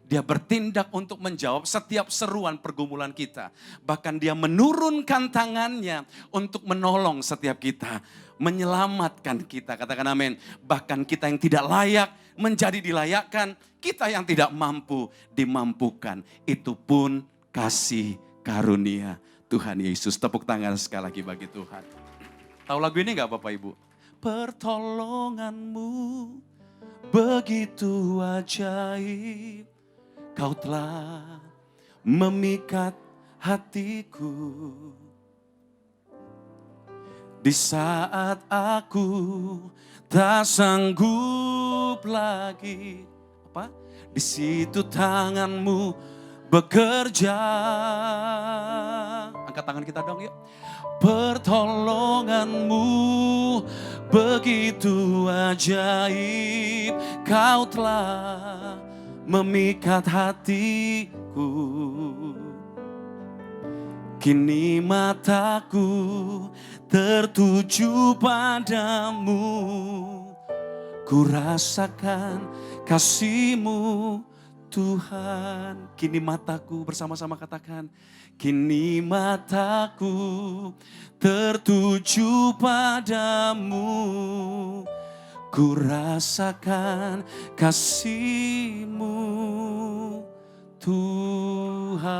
Dia bertindak untuk menjawab setiap seruan pergumulan kita. Bahkan dia menurunkan tangannya untuk menolong setiap kita. Menyelamatkan kita, katakan amin. Bahkan kita yang tidak layak menjadi dilayakkan. Kita yang tidak mampu dimampukan. Itu pun kasih karunia Tuhan Yesus. Tepuk tangan sekali lagi bagi Tuhan. Tahu lagu ini gak Bapak Ibu? Pertolonganmu begitu ajaib. Kau telah memikat hatiku. Di saat aku tak sanggup lagi. Apa? Di situ tanganmu bekerja. Angkat tangan kita dong yuk. Pertolonganmu begitu ajaib. Kau telah memikat hatiku. Kini mataku tertuju padamu. Ku rasakan kasih-Mu Tuhan. Kini mataku, bersama-sama katakan. Kini mataku tertuju padamu. Ku rasakan kasih-Mu Tuhan.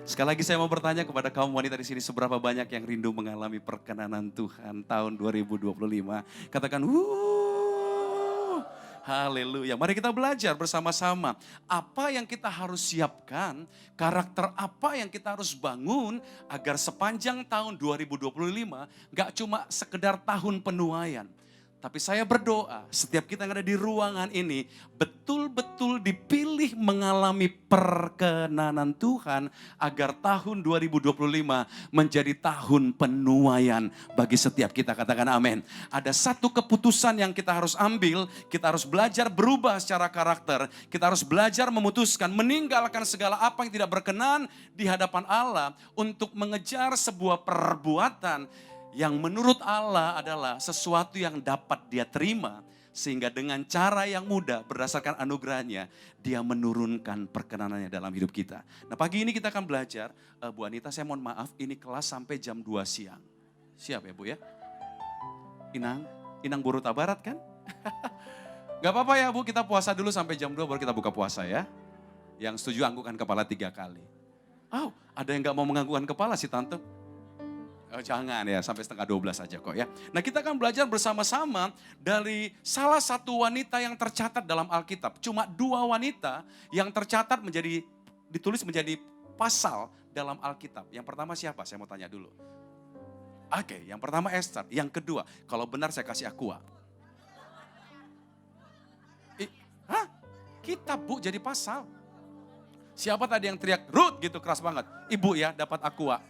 Sekali lagi saya mau bertanya kepada kaum wanita di sini, seberapa banyak yang rindu mengalami perkenanan Tuhan tahun 2025? Katakan, haleluya. Mari kita belajar bersama-sama. Apa yang kita harus siapkan, karakter apa yang kita harus bangun agar sepanjang tahun 2025 gak cuma sekedar tahun penuaian. Tapi saya berdoa setiap kita yang ada di ruangan ini betul-betul dipilih mengalami perkenanan Tuhan agar tahun 2025 menjadi tahun penuaian bagi setiap kita. Katakan amin. Ada satu keputusan yang kita harus ambil, kita harus belajar berubah secara karakter, kita harus belajar memutuskan, meninggalkan segala apa yang tidak berkenan di hadapan Allah untuk mengejar sebuah perbuatan yang menurut Allah adalah sesuatu yang dapat dia terima. Sehingga dengan cara yang mudah berdasarkan anugerahnya, dia menurunkan perkenanannya dalam hidup kita. Nah pagi ini kita akan belajar, Bu Anita saya mohon maaf ini kelas sampai jam 2 siang. Siap ya Bu ya? Inang Boruta Barat kan? Gak apa-apa ya Bu, kita puasa dulu sampai jam 2 baru kita buka puasa ya. Yang setuju anggukan kepala 3 kali. Oh ada yang gak mau menganggukkan kepala sih Tante? Oh, jangan ya, sampai setengah 12 aja kok ya. Nah kita akan belajar bersama-sama dari salah satu wanita yang tercatat dalam Alkitab. Cuma 2 wanita yang tercatat ditulis menjadi pasal dalam Alkitab. Yang pertama siapa? Saya mau tanya dulu. Oke, yang pertama Esther. Yang kedua, kalau benar saya kasih Aqua. Kitab Bu jadi pasal. Siapa tadi yang teriak Ruth gitu keras banget? Ibu ya dapat Aqua.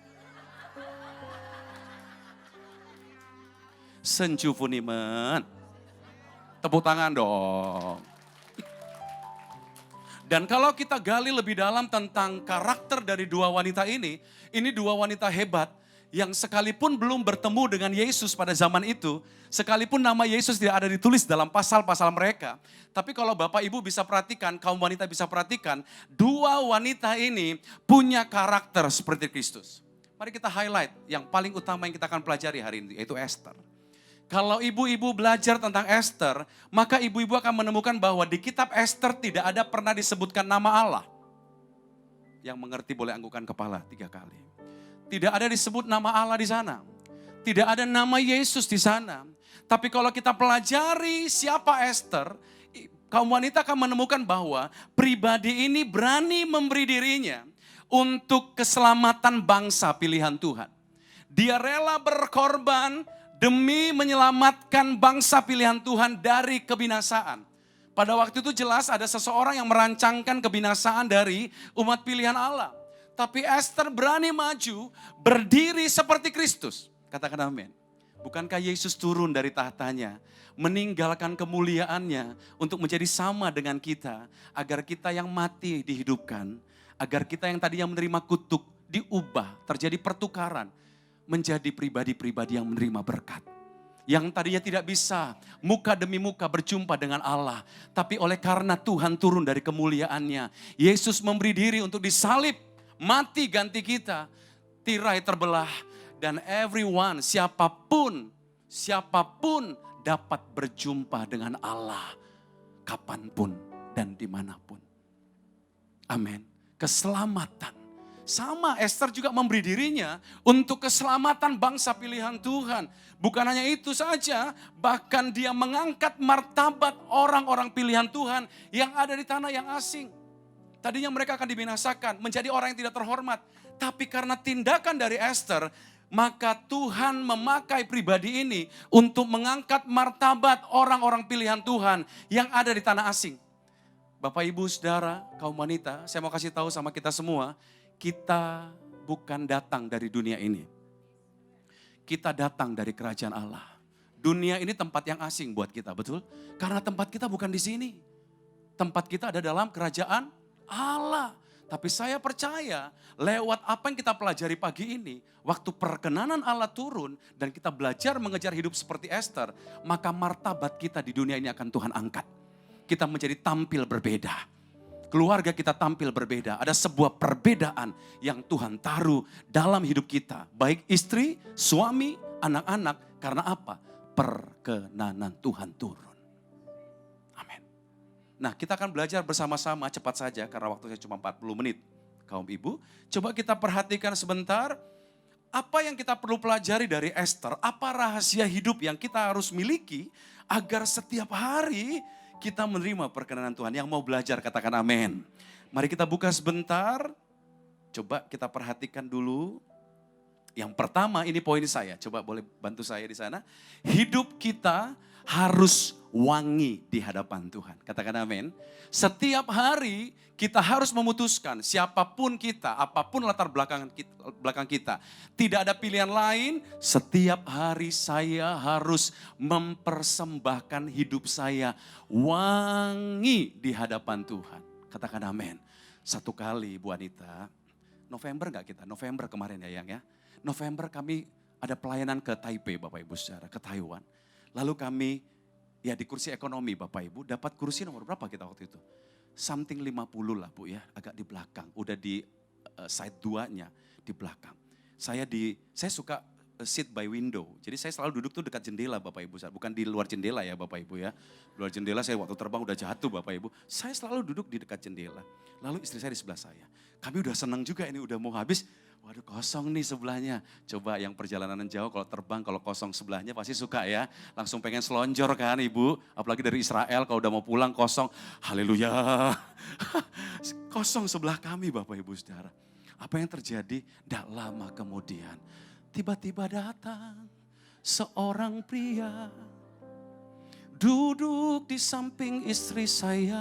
Senjufunimen. Tepuk tangan dong. Dan kalau kita gali lebih dalam tentang karakter dari 2 wanita ini 2 wanita hebat yang sekalipun belum bertemu dengan Yesus pada zaman itu, sekalipun nama Yesus tidak ada ditulis dalam pasal-pasal mereka. Tapi kalau Bapak Ibu bisa perhatikan, kaum wanita bisa perhatikan, 2 wanita ini punya karakter seperti Kristus. Mari kita highlight yang paling utama yang kita akan pelajari hari ini, yaitu Esther. Kalau ibu-ibu belajar tentang Esther, maka ibu-ibu akan menemukan bahwa di kitab Esther tidak ada pernah disebutkan nama Allah. Yang mengerti boleh anggukan kepala 3 kali. Tidak ada disebut nama Allah di sana. Tidak ada nama Yesus di sana. Tapi kalau kita pelajari siapa Esther, kaum wanita akan menemukan bahwa pribadi ini berani memberi dirinya untuk keselamatan bangsa pilihan Tuhan. Dia rela berkorban demi menyelamatkan bangsa pilihan Tuhan dari kebinasaan. Pada waktu itu jelas ada seseorang yang merancangkan kebinasaan dari umat pilihan Allah. Tapi Esther berani maju, berdiri seperti Kristus. Katakan amin. Bukankah Yesus turun dari tahtanya, meninggalkan kemuliaannya untuk menjadi sama dengan kita, agar kita yang mati dihidupkan, agar kita yang tadinya menerima kutuk diubah, terjadi pertukaran, menjadi pribadi-pribadi yang menerima berkat. Yang tadinya tidak bisa muka demi muka berjumpa dengan Allah. Tapi oleh karena Tuhan turun dari kemuliaannya, Yesus memberi diri untuk disalib, mati ganti kita, tirai terbelah. Dan everyone, siapapun dapat berjumpa dengan Allah kapanpun dan dimanapun. Amin. Keselamatan. Sama Esther juga memberi dirinya untuk keselamatan bangsa pilihan Tuhan. Bukan hanya itu saja, bahkan dia mengangkat martabat orang-orang pilihan Tuhan yang ada di tanah yang asing. Tadinya mereka akan dibinasakan, menjadi orang yang tidak terhormat. Tapi karena tindakan dari Esther, maka Tuhan memakai pribadi ini untuk mengangkat martabat orang-orang pilihan Tuhan yang ada di tanah asing. Bapak, Ibu, Saudara, kaum wanita, saya mau kasih tahu sama kita semua, kita bukan datang dari dunia ini. Kita datang dari kerajaan Allah. Dunia ini tempat yang asing buat kita, betul? Karena tempat kita bukan di sini. Tempat kita ada dalam kerajaan Allah. Tapi saya percaya lewat apa yang kita pelajari pagi ini, waktu perkenanan Allah turun dan kita belajar mengejar hidup seperti Esther, maka martabat kita di dunia ini akan Tuhan angkat. Kita menjadi tampil berbeda. Keluarga kita tampil berbeda. Ada sebuah perbedaan yang Tuhan taruh dalam hidup kita. Baik istri, suami, anak-anak. Karena apa? Perkenanan Tuhan turun. Amin. Nah, kita akan belajar bersama-sama cepat saja karena waktu saya cuma 40 menit. kaum ibu. Coba kita perhatikan sebentar, apa yang kita perlu pelajari dari Esther, apa rahasia hidup yang kita harus miliki agar setiap hari kita menerima perkenanan Tuhan. Yang mau belajar katakan amin. Mari kita buka sebentar, coba kita perhatikan dulu. Yang pertama ini poin saya, coba boleh bantu saya di sana. Hidup kita harus wangi di hadapan Tuhan. Katakan amin. Setiap hari kita harus memutuskan siapapun kita, apapun latar belakang kita. Tidak ada pilihan lain, setiap hari saya harus mempersembahkan hidup saya wangi di hadapan Tuhan. Katakan amin. Satu kali Bu Anita, November enggak kita? November kemarin ya Yang ya. November kami ada pelayanan ke Taipei Bapak Ibu saudara, ke Taiwan. Lalu kami ya di kursi ekonomi Bapak Ibu, dapat kursi nomor berapa kita waktu itu? Something 50 lah Bu ya, agak di belakang. Udah di side 2-nya di belakang. Saya suka sit by window. Jadi saya selalu duduk tuh dekat jendela Bapak Ibu. Bukan di luar jendela ya Bapak Ibu ya. Luar jendela saya waktu terbang udah jatuh Bapak Ibu. Saya selalu duduk di dekat jendela. Lalu istri saya di sebelah saya. Kami udah senang juga ini udah mau habis. Waduh kosong nih sebelahnya. Coba yang perjalanan jauh kalau terbang kalau kosong sebelahnya pasti suka ya. Langsung pengen selonjor kan Ibu. Apalagi dari Israel kalau udah mau pulang kosong. Haleluya. Kosong sebelah kami Bapak Ibu Saudara. Apa yang terjadi? Tidak lama kemudian. Tiba-tiba datang seorang pria. Duduk di samping istri saya.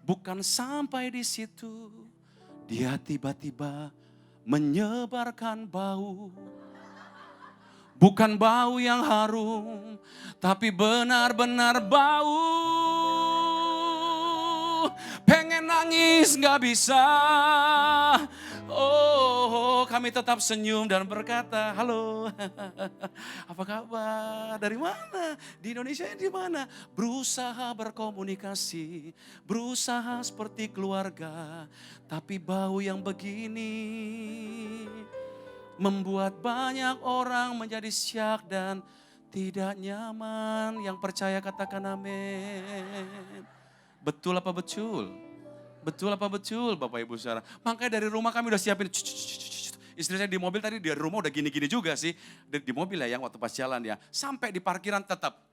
Bukan sampai di situ, dia tiba-tiba menyebarkan bau. Bukan bau yang harum, tapi benar-benar bau. Pengen nangis gak bisa. Oh, kami tetap senyum dan berkata, halo, apa kabar? Dari mana? Di Indonesia di mana? Berusaha berkomunikasi, berusaha seperti keluarga, tapi bau yang begini membuat banyak orang menjadi syak dan tidak nyaman. Yang percaya katakan amin. Betul apa betul? Betul apa betul Bapak Ibu Saudara? Makanya dari rumah kami udah siapin. Istri saya di mobil tadi di rumah udah gini-gini juga sih. Di mobil ya yang waktu pas jalan ya. Sampai di parkiran tetap.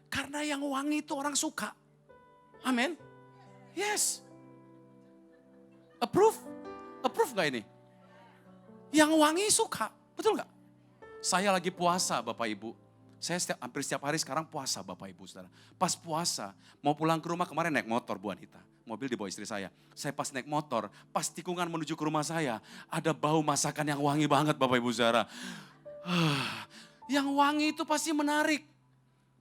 Karena yang wangi itu orang suka. Amin. Yes. Approve? Approve gak ini? Yang wangi suka. Betul gak? Saya lagi puasa Bapak Ibu. Saya hampir setiap hari sekarang puasa Bapak Ibu Saudara. Pas puasa, mau pulang ke rumah kemarin naik motor Bu Anita. Mobil dibawa istri saya. Saya pas naik motor, pas tikungan menuju ke rumah saya. Ada bau masakan yang wangi banget Bapak Ibu Saudara. Yang wangi itu pasti menarik.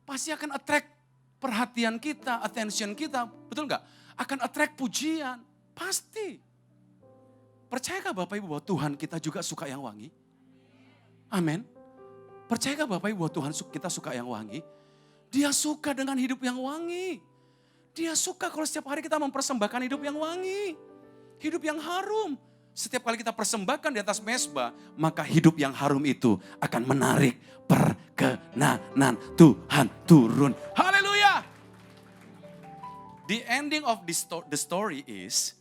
Pasti akan attract perhatian kita, attention kita. Betul nggak? Akan attract pujian. Pasti. Percayakah Bapak Ibu bahwa Tuhan kita juga suka yang wangi? Amin. Percayakah Bapak Ibu bahwa Tuhan kita suka yang wangi? Dia suka dengan hidup yang wangi. Dia suka kalau setiap hari kita mempersembahkan hidup yang wangi. Hidup yang harum. Setiap kali kita persembahkan di atas mezbah, maka hidup yang harum itu akan menarik perkenanan Tuhan turun. Haleluya! The ending of the story is,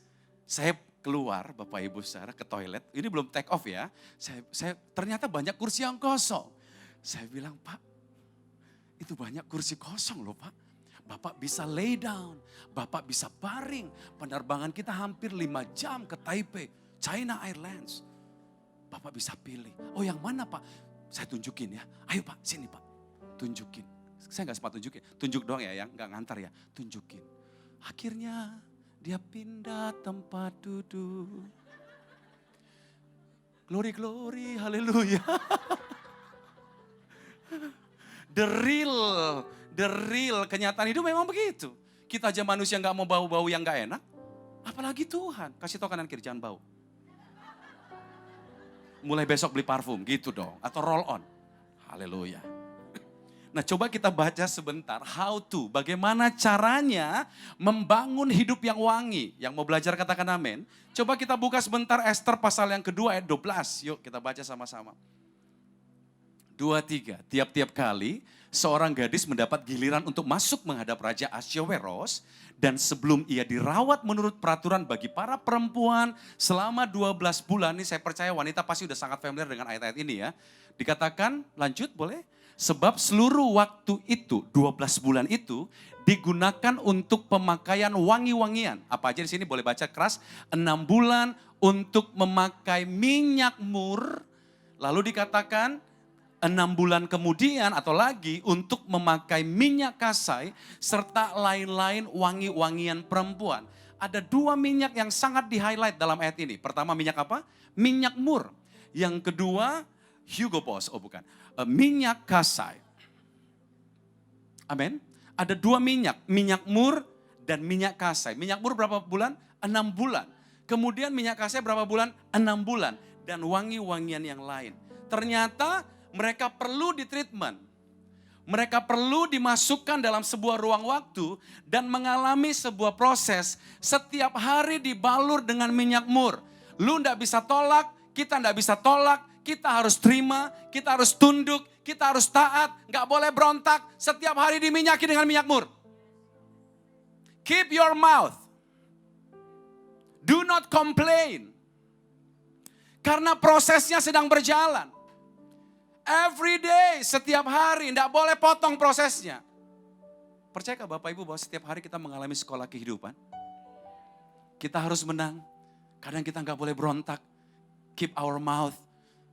saya keluar Bapak Ibu Saudara ke toilet. Ini belum take off ya. Saya ternyata banyak kursi yang kosong. Saya bilang, Pak, itu banyak kursi kosong loh Pak. Bapak bisa lay down, Bapak bisa baring. Penerbangan kita hampir 5 jam ke Taipei, China Airlines. Bapak bisa pilih, oh yang mana Pak? Saya tunjukin ya, ayo Pak sini Pak. Tunjukin, saya gak sempat tunjukin, tunjuk doang ya yang gak ngantar ya. Tunjukin, akhirnya dia pindah tempat duduk. Glory, glory, haleluya. The real kenyataan hidup memang begitu. Kita aja manusia gak mau bau-bau yang gak enak. Apalagi Tuhan. Kasih tau kanan kiri, jangan bau. Mulai besok beli parfum, gitu dong. Atau roll on. Haleluya. Nah coba kita baca sebentar, how to. Bagaimana caranya membangun hidup yang wangi. Yang mau belajar katakan amin. Coba kita buka sebentar Esther pasal yang kedua ayat 12. Yuk kita baca sama-sama. 2, 3. Tiap-tiap kali seorang gadis mendapat giliran untuk masuk menghadap Raja Ahasveros, dan sebelum ia dirawat menurut peraturan bagi para perempuan selama 12 bulan, ini saya percaya wanita pasti udah sangat familiar dengan ayat-ayat ini ya. Dikatakan, lanjut boleh? Sebab seluruh waktu itu, 12 bulan itu, digunakan untuk pemakaian wangi-wangian. Apa aja di sini boleh baca keras. 6 bulan untuk memakai minyak mur. Lalu dikatakan 6 bulan kemudian atau lagi untuk memakai minyak kasai serta lain-lain wangi-wangian perempuan. Ada 2 minyak yang sangat di-highlight dalam ayat ini. Pertama minyak apa? Minyak mur. Yang kedua Hugo Boss, minyak kasai. Amin. Ada 2 minyak, minyak mur dan minyak kasai. Minyak mur berapa bulan? 6 bulan. Kemudian minyak kasai berapa bulan? 6 bulan. Dan wangi-wangian yang lain. Ternyata mereka perlu ditreatment. Mereka perlu dimasukkan dalam sebuah ruang waktu dan mengalami sebuah proses. Setiap hari dibalur dengan minyak mur. Lu ndak bisa tolak, kita ndak bisa tolak. Kita harus terima, kita harus tunduk, kita harus taat, nggak boleh berontak. Setiap hari diminyaki dengan minyak mur. Keep your mouth. Do not complain. Karena prosesnya sedang berjalan. Every day, setiap hari, nggak boleh potong prosesnya. Percayakah Bapak Ibu bahwa setiap hari kita mengalami sekolah kehidupan? Kita harus menang. Kadang kita nggak boleh berontak. Keep our mouth.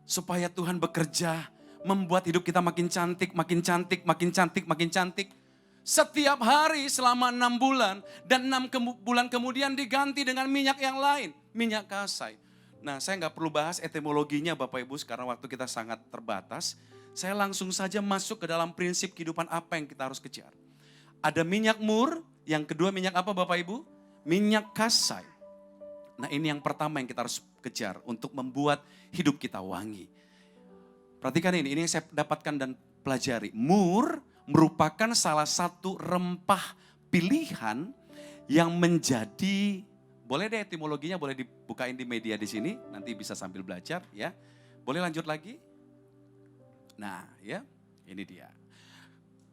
Supaya Tuhan bekerja, membuat hidup kita makin cantik, makin cantik, makin cantik, makin cantik. Setiap hari selama 6 bulan, dan 6 bulan kemudian diganti dengan minyak yang lain, minyak kasai. Nah, saya nggak perlu bahas etimologinya Bapak Ibu, sekarang waktu kita sangat terbatas. Saya langsung saja masuk ke dalam prinsip kehidupan apa yang kita harus kejar. Ada minyak mur, yang kedua minyak apa Bapak Ibu? Minyak kasai. Nah, ini yang pertama yang kita harus kejar untuk membuat hidup kita wangi. Perhatikan ini yang saya dapatkan dan pelajari. Mur merupakan salah satu rempah pilihan yang menjadi, boleh deh etimologinya boleh dibukain di media di sini, nanti bisa sambil belajar ya. Boleh lanjut lagi? Nah ya, ini dia.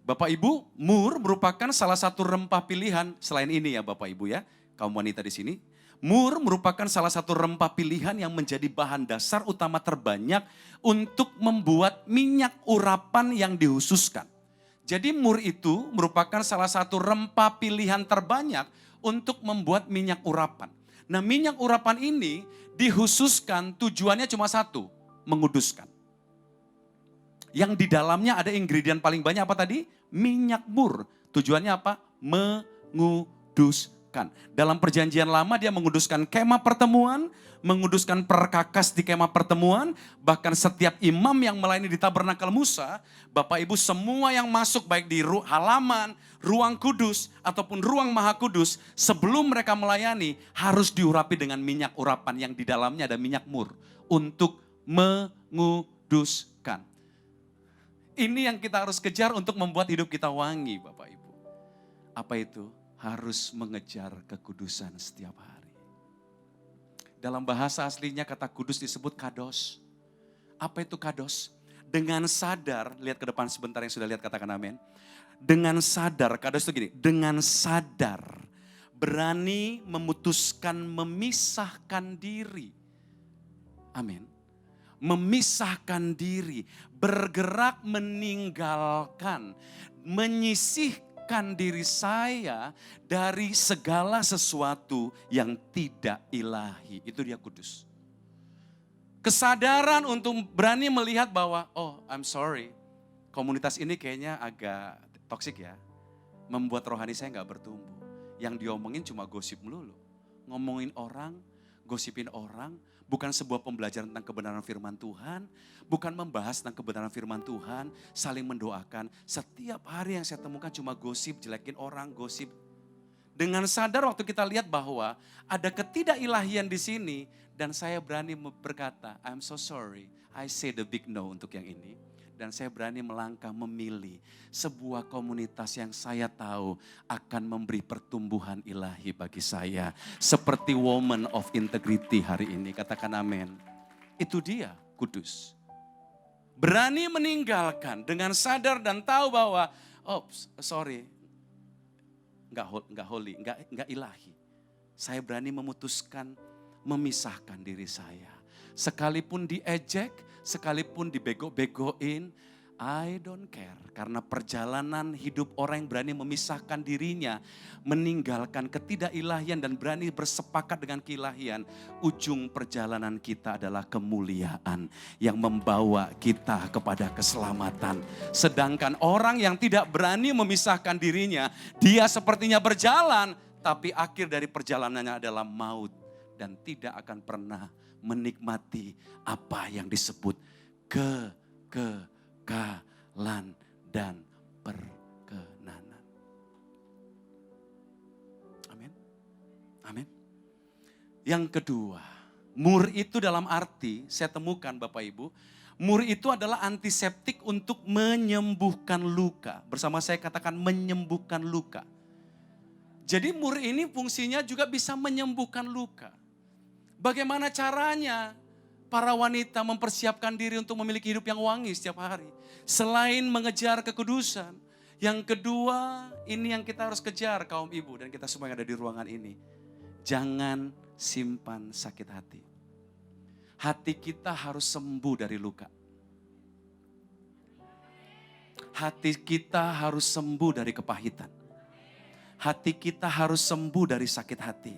Bapak Ibu, mur merupakan salah satu rempah pilihan selain ini ya Bapak Ibu ya, kaum wanita di sini. Mur merupakan salah satu rempah pilihan yang menjadi bahan dasar utama terbanyak untuk membuat minyak urapan yang dihususkan. Jadi mur itu merupakan salah satu rempah pilihan terbanyak untuk membuat minyak urapan. Nah, minyak urapan ini dihususkan tujuannya cuma satu, menguduskan. Yang di dalamnya ada ingredient paling banyak apa tadi? Minyak mur. Tujuannya apa? Menguduskan. Dalam perjanjian lama dia menguduskan kemah pertemuan, menguduskan perkakas di kemah pertemuan, bahkan setiap imam yang melayani di tabernakel Musa, Bapak Ibu semua yang masuk baik di halaman, ruang kudus ataupun ruang maha kudus, sebelum mereka melayani harus diurapi dengan minyak urapan yang di dalamnya ada minyak mur untuk menguduskan. Ini yang kita harus kejar untuk membuat hidup kita wangi Bapak Ibu. Apa itu? Harus mengejar kekudusan setiap hari. Dalam bahasa aslinya kata kudus disebut kados. Apa itu kados? Dengan sadar, lihat ke depan sebentar yang sudah lihat katakan amin. Dengan sadar, kados itu gini, dengan sadar berani memutuskan memisahkan diri. Amin. Memisahkan diri, bergerak meninggalkan, menyisihkan diri saya dari segala sesuatu yang tidak ilahi. Itu dia kudus. Kesadaran untuk berani melihat bahwa, oh I'm sorry, komunitas ini kayaknya agak toksik ya. Membuat rohani saya gak bertumbuh. Yang diomongin cuma gosip melulu. Ngomongin orang, gosipin orang, bukan sebuah pembelajaran tentang kebenaran firman Tuhan, bukan membahas tentang kebenaran firman Tuhan, saling mendoakan. Setiap hari yang saya temukan cuma gosip, jelekin orang, gosip. Dengan sadar waktu kita lihat bahwa ada ketidakilahian di sini, dan saya berani berkata, I'm so sorry, I say the big no untuk yang ini. Dan saya berani melangkah memilih sebuah komunitas yang saya tahu akan memberi pertumbuhan ilahi bagi saya. Seperti Woman of Integrity hari ini, katakan amin. Itu dia kudus. Berani meninggalkan dengan sadar dan tahu bahwa, oh sorry, nggak ilahi. Saya berani memutuskan memisahkan diri saya. Sekalipun diejek, sekalipun dibego-begoin, I don't care. Karena perjalanan hidup orang yang berani memisahkan dirinya, meninggalkan ketidakilahian dan berani bersepakat dengan keilahian, ujung perjalanan kita adalah kemuliaan yang membawa kita kepada keselamatan. Sedangkan orang yang tidak berani memisahkan dirinya, dia sepertinya berjalan, tapi akhir dari perjalanannya adalah maut dan tidak akan pernah menikmati apa yang disebut kekekalan dan perkenanan. Amin. Amin. Yang kedua, mur itu dalam arti, saya temukan Bapak Ibu, mur itu adalah antiseptik untuk menyembuhkan luka. Bersama saya katakan menyembuhkan luka. Jadi mur ini fungsinya juga bisa menyembuhkan luka. Bagaimana caranya para wanita mempersiapkan diri untuk memiliki hidup yang wangi setiap hari? Selain mengejar kekudusan, yang kedua ini yang kita harus kejar kaum ibu dan kita semua yang ada di ruangan ini. Jangan simpan sakit hati. Hati kita harus sembuh dari luka. Hati kita harus sembuh dari kepahitan. Hati kita harus sembuh dari sakit hati,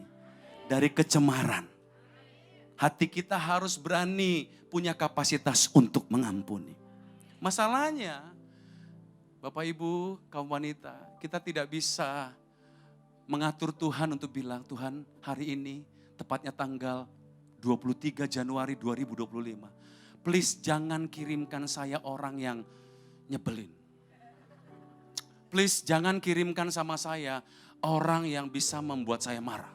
dari kecemaran. Hati kita harus berani punya kapasitas untuk mengampuni. Masalahnya, Bapak Ibu, kaum wanita, kita tidak bisa mengatur Tuhan untuk bilang, Tuhan hari ini, tepatnya tanggal 23 Januari 2025, please jangan kirimkan saya orang yang nyebelin. Please jangan kirimkan sama saya orang yang bisa membuat saya marah.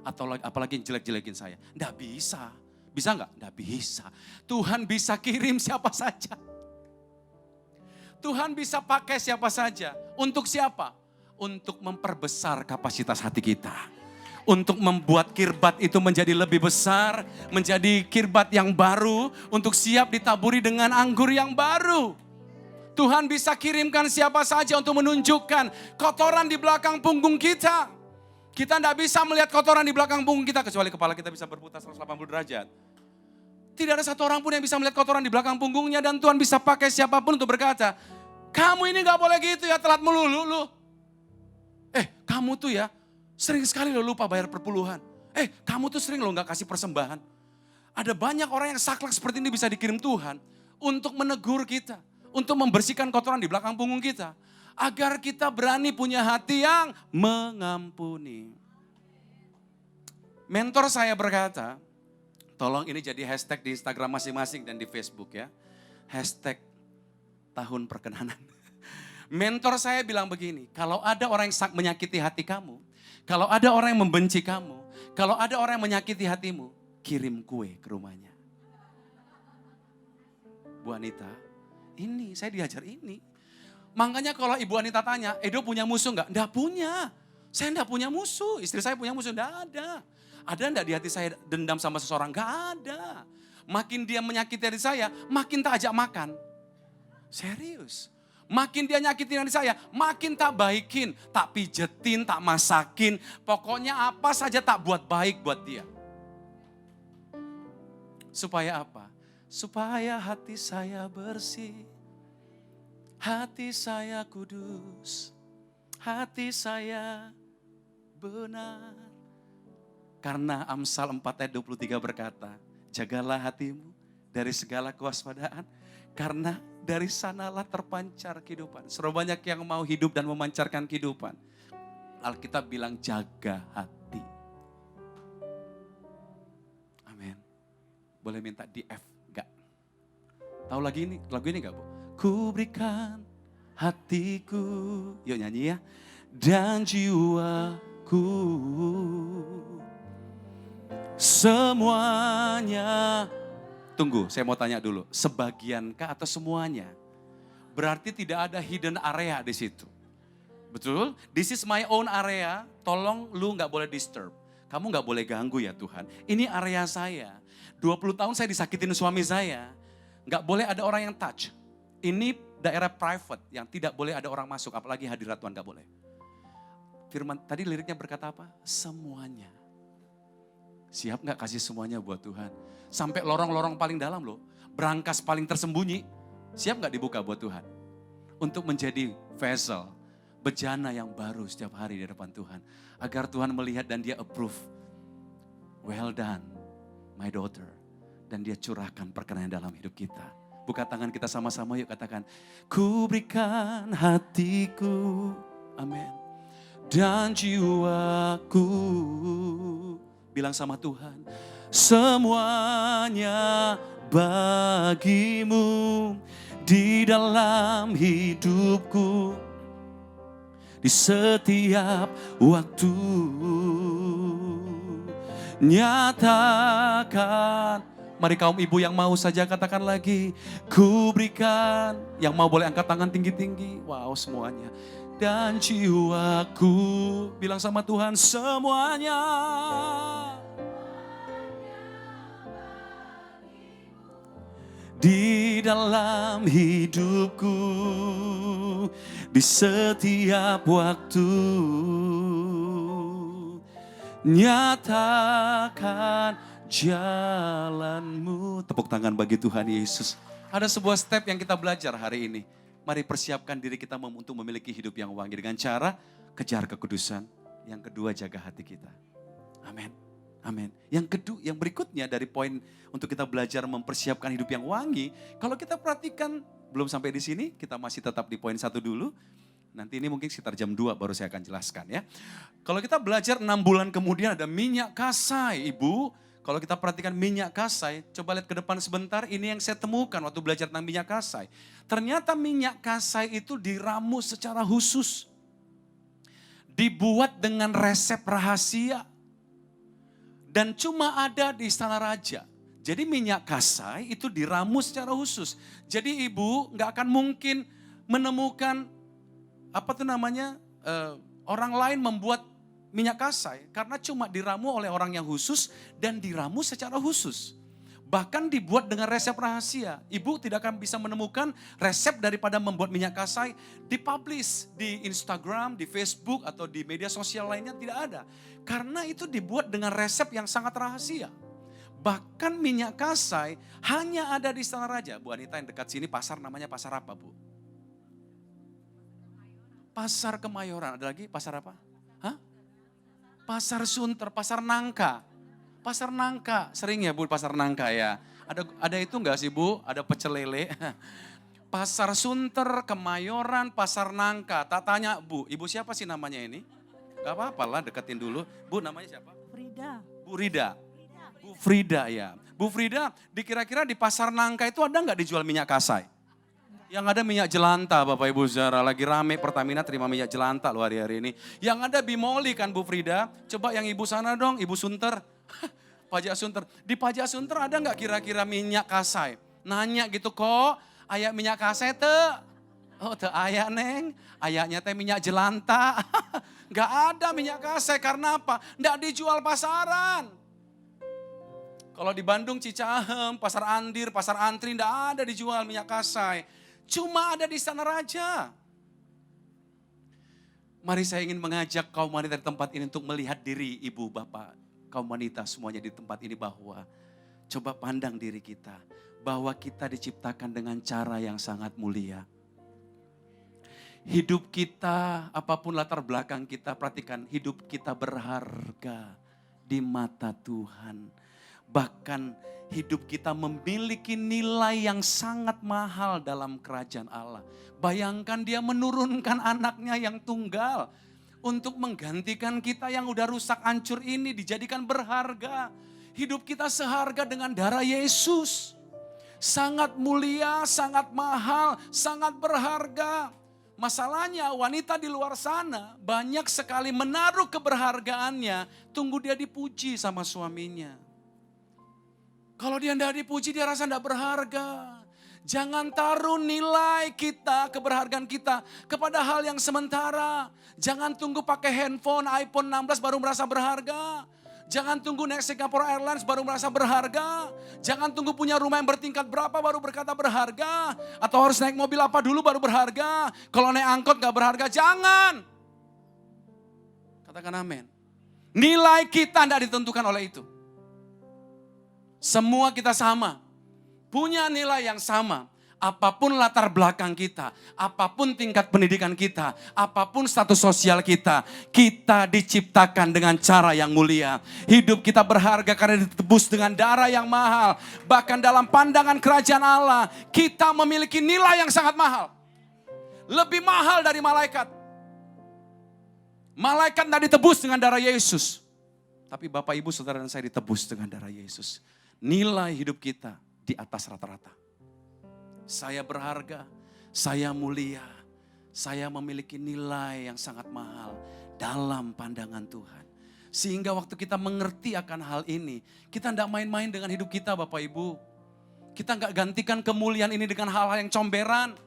Atau apalagi yang jelek-jelekin saya. Nggak bisa. Bisa nggak? Nggak bisa. Tuhan bisa kirim siapa saja. Tuhan bisa pakai siapa saja. Untuk siapa? Untuk memperbesar kapasitas hati kita. Untuk membuat kirbat itu menjadi lebih besar. Menjadi kirbat yang baru. Untuk siap ditaburi dengan anggur yang baru. Tuhan bisa kirimkan siapa saja untuk menunjukkan kotoran di belakang punggung kita. Kita tidak bisa melihat kotoran di belakang punggung kita kecuali kepala kita bisa berputar 180 derajat. Tidak ada satu orang pun yang bisa melihat kotoran di belakang punggungnya dan Tuhan bisa pakai siapapun untuk berkata, kamu ini gak boleh gitu ya, telat melulu lu. Kamu tuh ya sering sekali lo lupa bayar perpuluhan. Kamu tuh sering lo gak kasih persembahan. Ada banyak orang yang saklek seperti ini bisa dikirim Tuhan untuk menegur kita. Untuk membersihkan kotoran di belakang punggung kita. Agar kita berani punya hati yang mengampuni. Mentor saya berkata, tolong ini jadi hashtag di Instagram masing-masing dan di Facebook ya. Hashtag tahun perkenanan. Mentor saya bilang begini, kalau ada orang yang menyakiti hati kamu, kalau ada orang yang membenci kamu, kalau ada orang yang menyakiti hatimu, kirim kue ke rumahnya. Bu Anita, ini saya diajar ini. Makanya kalau Ibu Anita tanya, Edo punya musuh enggak? Enggak punya. Saya enggak punya musuh. Istri saya punya musuh? Enggak ada. Ada enggak di hati saya dendam sama seseorang? Enggak ada. Makin dia menyakiti hati saya, makin tak ajak makan. Serius. Makin dia nyakitin hati saya, makin tak baikin. Tak pijetin, tak masakin. Pokoknya apa saja tak buat baik buat dia. Supaya apa? Supaya hati saya bersih. Hati saya kudus, hati saya benar. Karena Amsal 4 ayat 23 berkata, jagalah hatimu dari segala kewaspadaan, karena dari sanalah terpancar kehidupan. Serba banyak yang mau hidup dan memancarkan kehidupan. Alkitab bilang jaga hati. Amin. Boleh minta di F, enggak? Tahu lagu ini enggak Bu? Ku berikan hatiku, yuk nyanyi ya, dan jiwaku, semuanya. Tunggu, saya mau tanya dulu, sebagiankah atau semuanya? Berarti tidak ada hidden area di situ. Betul? This is my own area, tolong lu gak boleh disturb. Kamu gak boleh ganggu ya Tuhan. Ini area saya, 20 tahun saya disakitin suami saya. Nggak boleh ada orang yang touch. Ini daerah private yang tidak boleh ada orang masuk, apalagi hadirat Tuhan nggak boleh. Firman tadi liriknya berkata apa? Semuanya. Siap nggak kasih semuanya buat Tuhan? Sampai lorong-lorong paling dalam loh, berangkas paling tersembunyi, siap nggak dibuka buat Tuhan? Untuk menjadi vessel, bejana yang baru setiap hari di depan Tuhan. Agar Tuhan melihat dan dia approve. Well done, my daughter. Dan dia curahkan perkenan dalam hidup kita. Buka tangan kita sama-sama yuk katakan. Ku berikan hatiku, amin. Dan jiwaku, bilang sama Tuhan. Semuanya bagimu di dalam hidupku. Di setiap waktu nyatakan. Mari kaum ibu yang mau saja katakan lagi. Ku berikan. Yang mau boleh angkat tangan tinggi-tinggi. Wow, semuanya. Dan jiwaku. Bilang sama Tuhan, semuanya. Di dalam hidupku. Di setiap waktu. Nyatakan jalanmu. Tepuk tangan bagi Tuhan Yesus. Ada sebuah step yang kita belajar hari ini. Mari persiapkan diri kita untuk memiliki hidup yang wangi. Dengan cara kejar kekudusan. Yang kedua jaga hati kita. Amin. Amin. Yang berikutnya dari poin untuk kita belajar mempersiapkan hidup yang wangi. Kalau kita perhatikan belum sampai di sini. Kita masih tetap di poin 1 dulu. Nanti ini mungkin sekitar jam 2 baru saya akan jelaskan ya. Kalau kita belajar 6 bulan kemudian ada minyak kasai ibu. Kalau kita perhatikan minyak kasai, coba lihat ke depan sebentar, ini yang saya temukan waktu belajar tentang minyak kasai. Ternyata minyak kasai itu diramu secara khusus. Dibuat dengan resep rahasia. Dan cuma ada di istana raja. Jadi minyak kasai itu diramu secara khusus. Jadi ibu gak akan mungkin menemukan, orang lain membuat minyak kasai karena cuma diramu oleh orang yang khusus dan diramu secara khusus. Bahkan dibuat dengan resep rahasia. Ibu tidak akan bisa menemukan resep daripada membuat minyak kasai dipublish di Instagram, di Facebook atau di media sosial lainnya, tidak ada. Karena itu dibuat dengan resep yang sangat rahasia. Bahkan minyak kasai hanya ada di istana raja. Bu Anita yang dekat sini pasar namanya pasar apa Bu? Pasar Kemayoran, ada lagi pasar apa? Hah? Pasar Sunter, pasar Nangka. Pasar Nangka, sering ya Bu pasar Nangka ya. Ada itu enggak sih Bu? Ada pecel lele. Pasar Sunter, Kemayoran, pasar Nangka. Tak tanya Bu, ibu siapa sih namanya ini? Gak apa-apa lah, deketin dulu. Bu namanya siapa? Frida. Bu Rida. Bu Frida ya. Bu Frida, kira-kira di pasar Nangka itu ada enggak dijual minyak kasai? Yang ada minyak jelanta Bapak Ibu Saudara. Lagi rame Pertamina terima minyak jelanta loh hari-hari ini. Yang ada Bimoli kan Bu Frida. Coba yang ibu sana dong, Ibu Sunter. Pajak Sunter. Di Pajak Sunter ada nggak kira-kira minyak kasai? Nanya gitu kok, ayak minyak kasai teh? Oh teh ayak neng, ayaknya teh minyak jelanta. Nggak ada minyak kasai karena apa? Nggak dijual pasaran. Kalau di Bandung Cicahem, Pasar Andir, Pasar Antri nggak ada dijual minyak kasai. Cuma ada di istana raja. Mari saya ingin mengajak kaum wanita di tempat ini untuk melihat diri ibu bapak. Kaum wanita semuanya di tempat ini bahwa coba pandang diri kita. Bahwa kita diciptakan dengan cara yang sangat mulia. Hidup kita, apapun latar belakang kita, perhatikan hidup kita berharga di mata Tuhan. Bahkan hidup kita memiliki nilai yang sangat mahal dalam kerajaan Allah. Bayangkan dia menurunkan anaknya yang tunggal. Untuk menggantikan kita yang udah rusak hancur ini dijadikan berharga. Hidup kita seharga dengan darah Yesus. Sangat mulia, sangat mahal, sangat berharga. Masalahnya wanita di luar sana banyak sekali menaruh keberhargaannya. Tunggu dia dipuji sama suaminya. Kalau dia tidak dipuji dia rasa tidak berharga. Jangan taruh nilai kita, keberhargaan kita kepada hal yang sementara. Jangan tunggu pakai handphone iPhone 16 baru merasa berharga. Jangan tunggu naik Singapore Airlines baru merasa berharga. Jangan tunggu punya rumah yang bertingkat berapa baru berkata berharga. Atau harus naik mobil apa dulu baru berharga. Kalau naik angkot gak berharga, jangan. Katakan amin. Nilai kita tidak ditentukan oleh itu. Semua kita sama. Punya nilai yang sama. Apapun latar belakang kita, apapun tingkat pendidikan kita, apapun status sosial kita, kita diciptakan dengan cara yang mulia. Hidup kita berharga karena ditebus dengan darah yang mahal. Bahkan dalam pandangan kerajaan Allah, kita memiliki nilai yang sangat mahal. Lebih mahal dari malaikat. Malaikat tidak ditebus dengan darah Yesus. Tapi Bapak, Ibu, Saudara dan saya ditebus dengan darah Yesus. Nilai hidup kita di atas rata-rata. Saya berharga, saya mulia, saya memiliki nilai yang sangat mahal dalam pandangan Tuhan. Sehingga waktu kita mengerti akan hal ini, kita tidak main-main dengan hidup kita Bapak Ibu. Kita nggak gantikan kemuliaan ini dengan hal-hal yang comberan,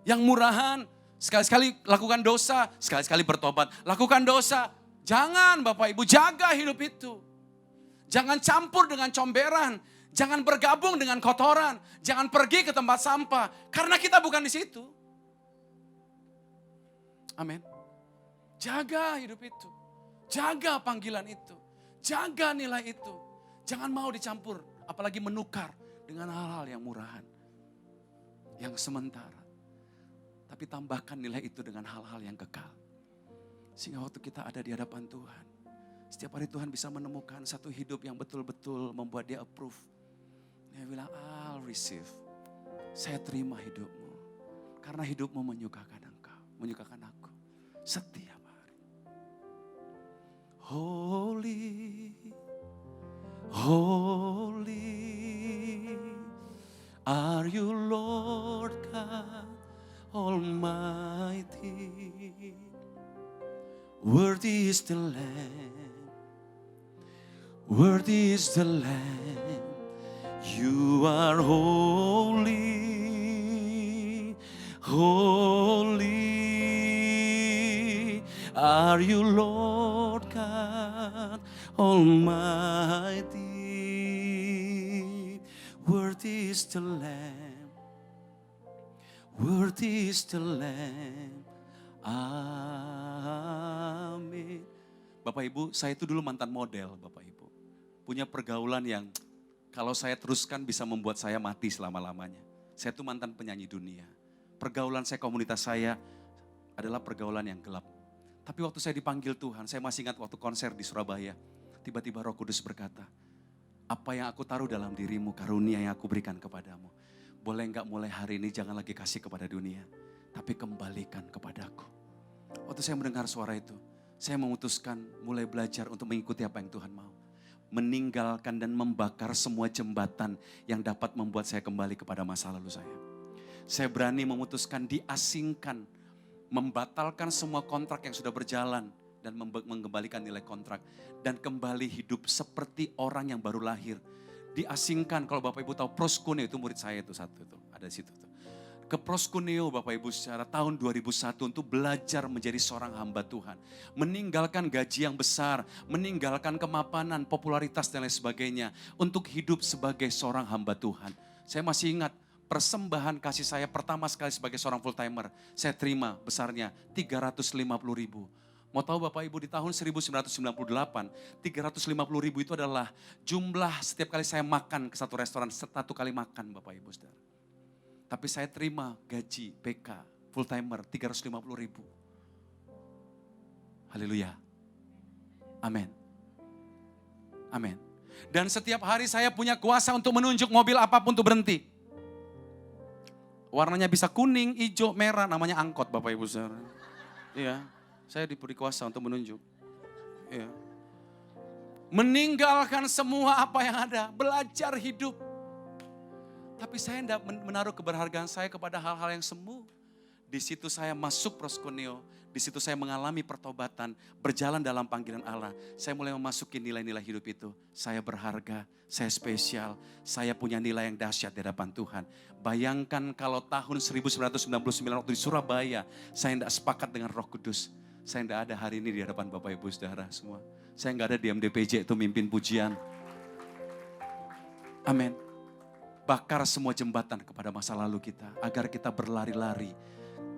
yang murahan. Sekali-sekali lakukan dosa, sekali-sekali bertobat, lakukan dosa. Jangan Bapak Ibu, jaga hidup itu. Jangan campur dengan comberan. Jangan bergabung dengan kotoran. Jangan pergi ke tempat sampah. Karena kita bukan di situ. Amin. Jaga hidup itu. Jaga panggilan itu. Jaga nilai itu. Jangan mau dicampur. Apalagi menukar dengan hal-hal yang murahan. Yang sementara. Tapi tambahkan nilai itu dengan hal-hal yang kekal. Sehingga waktu kita ada di hadapan Tuhan. Setiap hari Tuhan bisa menemukan satu hidup yang betul-betul membuat dia approve. Dia bilang, I'll receive. Saya terima hidupmu. Karena hidupmu menyukakan engkau. Menyukakan aku. Setiap hari. Holy. Holy. Are you Lord God Almighty. Worthy is the Lamb. Worthy is the Lamb. You are holy, holy. Are you Lord God Almighty? Worthy is the Lamb. Worthy is the Lamb. Amin. Bapak Ibu, saya itu dulu mantan model Bapak Ibu. Punya pergaulan yang kalau saya teruskan bisa membuat saya mati selama-lamanya. Saya itu mantan penyanyi dunia. Pergaulan saya, komunitas saya adalah pergaulan yang gelap. Tapi waktu saya dipanggil Tuhan, saya masih ingat waktu konser di Surabaya. Tiba-tiba Roh Kudus berkata, apa yang aku taruh dalam dirimu, karunia yang aku berikan kepadamu. Boleh enggak mulai hari ini jangan lagi kasih kepada dunia, tapi kembalikan kepadaku. Waktu saya mendengar suara itu, saya memutuskan mulai belajar untuk mengikuti apa yang Tuhan mau. Meninggalkan dan membakar semua jembatan yang dapat membuat saya kembali kepada masa lalu saya. Saya berani memutuskan diasingkan, membatalkan semua kontrak yang sudah berjalan dan mengembalikan nilai kontrak. Dan kembali hidup seperti orang yang baru lahir. Diasingkan, kalau Bapak Ibu tahu proskuneo itu murid saya itu satu itu, ada di situ tuh. Ke proskuneo Bapak Ibu secara tahun 2001 untuk belajar menjadi seorang hamba Tuhan. Meninggalkan gaji yang besar, meninggalkan kemapanan, popularitas dan lain sebagainya. Untuk hidup sebagai seorang hamba Tuhan. Saya masih ingat persembahan kasih saya pertama sekali sebagai seorang full timer. Saya terima besarnya 350.000. Mau tahu Bapak Ibu di tahun 1998, 350.000 itu adalah jumlah setiap kali saya makan ke satu restoran, satu kali makan Bapak Ibu Saudara. Tapi saya terima gaji PK full timer 350.000. Haleluya. Amin. Amin. Dan setiap hari saya punya kuasa untuk menunjuk mobil apapun untuk berhenti. Warnanya bisa kuning, hijau, merah, namanya angkot Bapak Ibu Saudara. Iya, saya diberi kuasa untuk menunjuk. Iya. Meninggalkan semua apa yang ada, belajar hidup. Tapi saya tidak menaruh keberhargaan saya kepada hal-hal yang semu. Di situ saya masuk proskuneo, di situ saya mengalami pertobatan, berjalan dalam panggilan Allah. Saya mulai memasuki nilai-nilai hidup itu. Saya berharga, saya spesial, saya punya nilai yang dahsyat di hadapan Tuhan. Bayangkan kalau tahun 1999 waktu di Surabaya, saya tidak sepakat dengan Roh Kudus. Saya tidak ada hari ini di hadapan Bapak Ibu Saudara semua. Saya nggak ada di MDPJ itu mimpin pujian. Amin. Bakar semua jembatan kepada masa lalu kita. Agar kita berlari-lari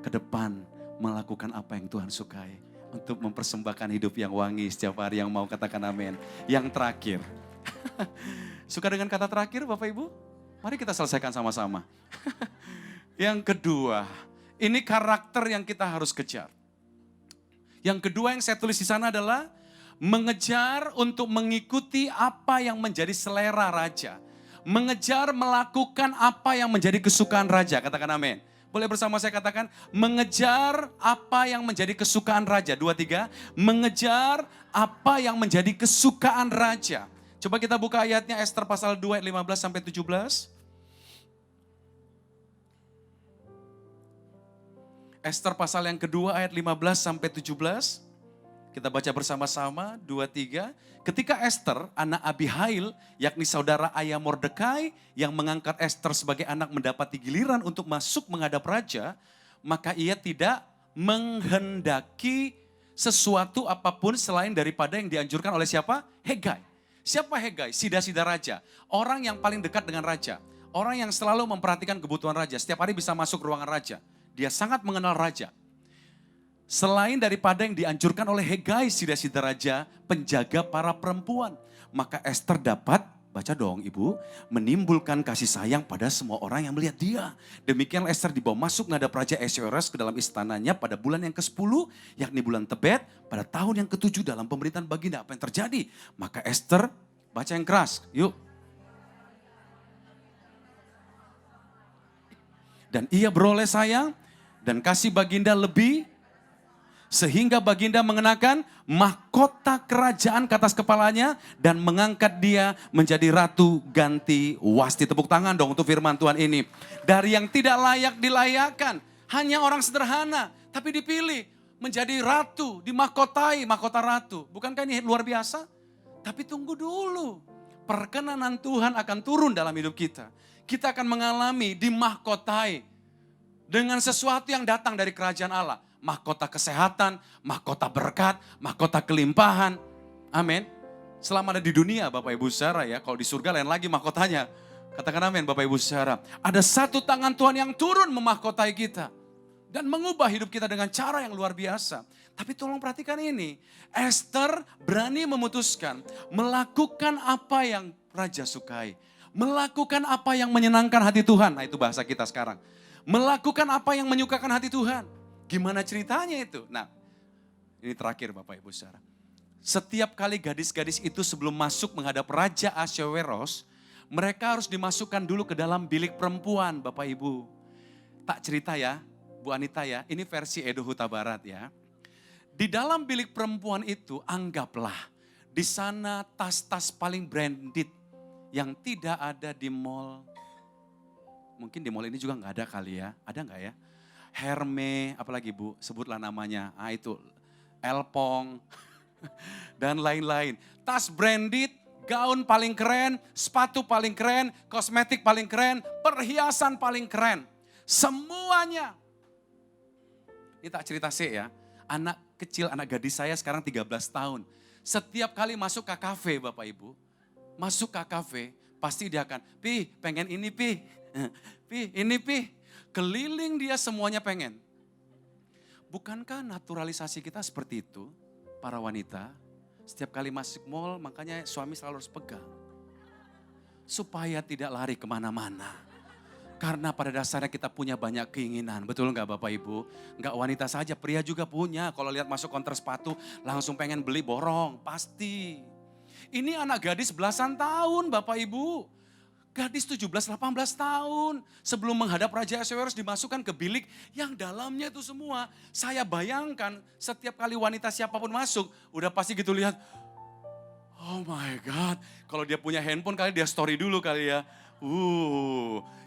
ke depan melakukan apa yang Tuhan sukai. Untuk mempersembahkan hidup yang wangi setiap hari, yang mau katakan amin. Yang terakhir. Suka dengan kata terakhir Bapak Ibu? Mari kita selesaikan sama-sama. Yang kedua, ini karakter yang kita harus kejar. Yang kedua yang saya tulis di sana adalah mengejar untuk mengikuti apa yang menjadi selera raja. Mengejar melakukan apa yang menjadi kesukaan raja. Katakan amin. Boleh bersama saya katakan, mengejar apa yang menjadi kesukaan raja. 2, 3, mengejar apa yang menjadi kesukaan raja. Coba kita buka ayatnya Esther pasal 2 ayat 15 sampai 17. Esther pasal yang kedua ayat 15 sampai 17. Kita baca bersama-sama, 2, 3. Ketika Esther, anak Abihail, yakni saudara ayah Mordekai, yang mengangkat Esther sebagai anak mendapati giliran untuk masuk menghadap raja, maka ia tidak menghendaki sesuatu apapun selain daripada yang dianjurkan oleh siapa? Hegai. Siapa Hegai? Sida-sida raja. Orang yang paling dekat dengan raja. Orang yang selalu memperhatikan kebutuhan raja. Setiap hari bisa masuk ruangan raja. Dia sangat mengenal raja. Selain daripada yang dianjurkan oleh Hegai, sida-sida raja, penjaga para perempuan. Maka Esther dapat, baca dong ibu, menimbulkan kasih sayang pada semua orang yang melihat dia. Demikian Esther dibawa masuk menghadap Raja Ahasuerus ke dalam istananya pada bulan yang ke-10, yakni bulan Tebet, pada tahun yang ke-7 dalam pemerintahan baginda. Apa yang terjadi? Maka Esther, baca yang keras, yuk. Dan ia beroleh sayang dan kasih baginda lebih, sehingga baginda mengenakan mahkota kerajaan ke atas kepalanya dan mengangkat dia menjadi ratu ganti Wasti. Tepuk tangan dong untuk firman Tuhan ini. Dari yang tidak layak dilayakkan, hanya orang sederhana, tapi dipilih menjadi ratu, dimahkotai, mahkota ratu. Bukankah ini luar biasa? Tapi tunggu dulu, perkenanan Tuhan akan turun dalam hidup kita. Kita akan mengalami dimahkotai dengan sesuatu yang datang dari kerajaan Allah. Mahkota kesehatan, mahkota berkat, mahkota kelimpahan. Amin. Selama ada di dunia Bapak Ibu Saudara ya, kalau di surga lain lagi mahkotanya. Katakan amin Bapak Ibu Saudara. Ada satu tangan Tuhan yang turun memahkotai kita. Dan mengubah hidup kita dengan cara yang luar biasa. Tapi tolong perhatikan ini. Esther berani memutuskan melakukan apa yang Raja sukai. Melakukan apa yang menyenangkan hati Tuhan. Nah itu bahasa kita sekarang. Melakukan apa yang menyukakan hati Tuhan. Gimana ceritanya itu? Nah, ini terakhir Bapak Ibu Saudara. Setiap kali gadis-gadis itu sebelum masuk menghadap Raja Ahasuerus, mereka harus dimasukkan dulu ke dalam bilik perempuan Bapak Ibu. Tak cerita ya, Bu Anita ya, ini versi Edo Huta Barat ya. Di dalam bilik perempuan itu anggaplah di sana tas-tas paling branded yang tidak ada di mall. Mungkin di mall ini juga nggak ada kali ya, ada nggak ya? Hermes, apalagi Bu, sebutlah namanya. Ah itu, Elpong, dan lain-lain. Tas branded, gaun paling keren, sepatu paling keren, kosmetik paling keren, perhiasan paling keren. Semuanya. Ini tak cerita sih ya. Anak kecil, anak gadis saya sekarang 13 tahun. Setiap kali masuk ke kafe Bapak Ibu, masuk ke kafe, pasti dia akan, Pi pengen ini Pi, Pi ini Pi. Keliling dia semuanya pengen. Bukankah naturalisasi kita seperti itu, para wanita? Setiap kali masuk mall, makanya suami selalu harus pegang. Supaya tidak lari kemana-mana. Karena pada dasarnya kita punya banyak keinginan. Betul nggak Bapak Ibu? Nggak wanita saja, pria juga punya. Kalau lihat masuk konter sepatu, langsung pengen beli borong. Pasti. Ini anak gadis belasan tahun Bapak Ibu. Gadis 17-18 tahun sebelum menghadap Raja Ahasuerus dimasukkan ke bilik yang dalamnya itu semua. Saya bayangkan setiap kali wanita siapapun masuk udah pasti gitu lihat. Oh my God, kalau dia punya handphone kali dia story dulu kali ya.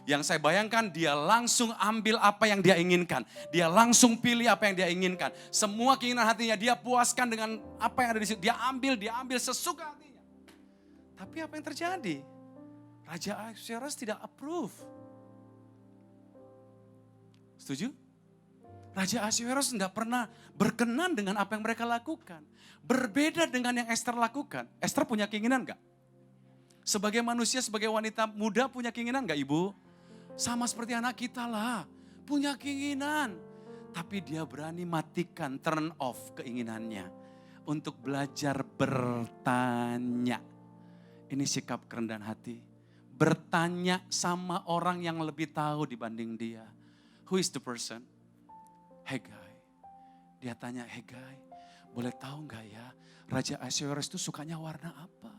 Yang saya bayangkan dia langsung ambil apa yang dia inginkan. Dia langsung pilih apa yang dia inginkan. Semua keinginan hatinya dia puaskan dengan apa yang ada di situ. Dia ambil sesuka hatinya. Tapi apa yang terjadi? Raja Ahasuerus tidak approve. Setuju? Raja Ahasuerus nggak pernah berkenan dengan apa yang mereka lakukan. Berbeda dengan yang Esther lakukan. Esther punya keinginan nggak? Sebagai manusia, sebagai wanita muda punya keinginan nggak ibu? Sama seperti anak kita lah, punya keinginan. Tapi dia berani matikan, turn off keinginannya. Untuk belajar bertanya. Ini sikap kerendahan hati. Bertanya sama orang yang lebih tahu dibanding dia. Who is the person? Hegai. Dia tanya, Hegai, boleh tahu nggak ya Raja Ahasuerus itu sukanya warna apa?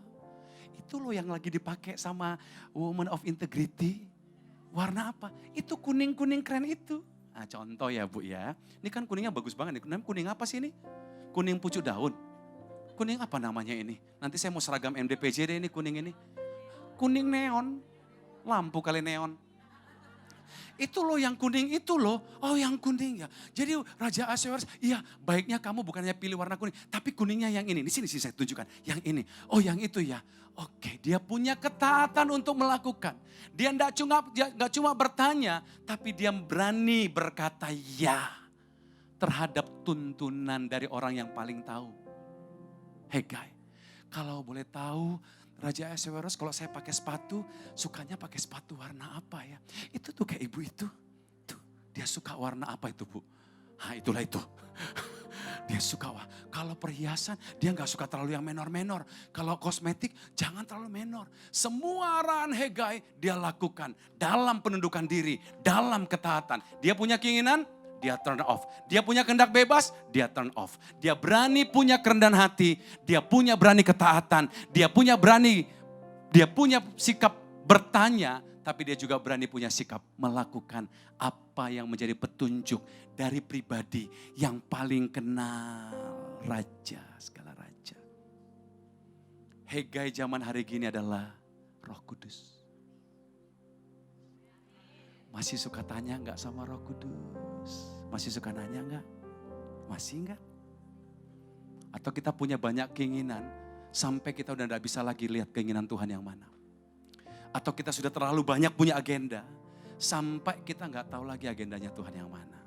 Itu loh yang lagi dipakai sama woman of integrity. Warna apa? Itu kuning-kuning keren itu. Nah, contoh ya Bu ya. Ini kan kuningnya bagus banget nih. Kuning apa sih ini? Kuning pucuk daun. Kuning apa namanya ini? Nanti saya mau seragam MDPJ deh ini kuning ini. Kuning neon. Lampu kali neon. Itu loh yang kuning itu loh. Oh yang kuning ya. Jadi Raja Ahasuerus, iya baiknya kamu bukannya pilih warna kuning. Tapi kuningnya yang ini. Di sini sih saya tunjukkan. Yang ini. Oh yang itu ya. Oke, dia punya ketaatan untuk melakukan. Dia nggak cuma bertanya. Tapi dia berani berkata ya. Terhadap tuntunan dari orang yang paling tahu. Hegai. Kalau boleh tahu Raja Ahasuerus kalau saya pakai sepatu, sukanya pakai sepatu warna apa ya? Itu tuh kayak ibu itu. Tuh, dia suka warna apa itu Bu? Nah itulah itu. Dia suka, kalau perhiasan dia gak suka terlalu yang menor-menor. Kalau kosmetik jangan terlalu menor. Semua arahan Hegai dia lakukan dalam penundukan diri, dalam ketaatan. Dia punya keinginan, dia turn off. Dia punya kehendak bebas, dia turn off. Dia berani punya kerendahan hati, dia punya berani ketaatan, dia punya sikap bertanya, tapi dia juga berani punya sikap melakukan apa yang menjadi petunjuk dari pribadi yang paling kenal Raja, segala Raja. Hegai zaman hari gini adalah Roh Kudus. Masih suka tanya enggak sama Roh Kudus? Masih suka nanya enggak? Masih enggak? Atau kita punya banyak keinginan sampai kita udah enggak bisa lagi lihat keinginan Tuhan yang mana? Atau kita sudah terlalu banyak punya agenda sampai kita enggak tahu lagi agendanya Tuhan yang mana?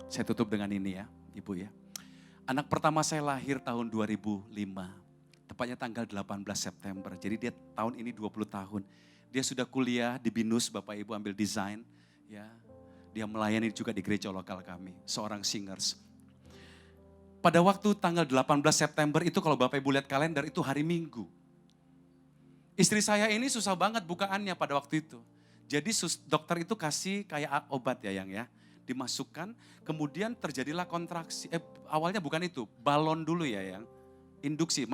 Saya tutup dengan ini ya, Ibu ya. Anak pertama saya lahir tahun 2005, tepatnya tanggal 18 September. Jadi dia tahun ini 20 tahun. Dia sudah kuliah di BINUS, Bapak Ibu ambil desain. Ya, dia melayani juga di gereja lokal kami, seorang singers. Pada waktu tanggal 18 September itu kalau Bapak Ibu lihat kalender itu hari Minggu. Istri saya ini susah banget bukaannya pada waktu itu. Jadi dokter itu kasih kayak obat ya yang ya. Dimasukkan, kemudian terjadilah kontraksi. Awalnya bukan itu, balon dulu ya yang. Induksi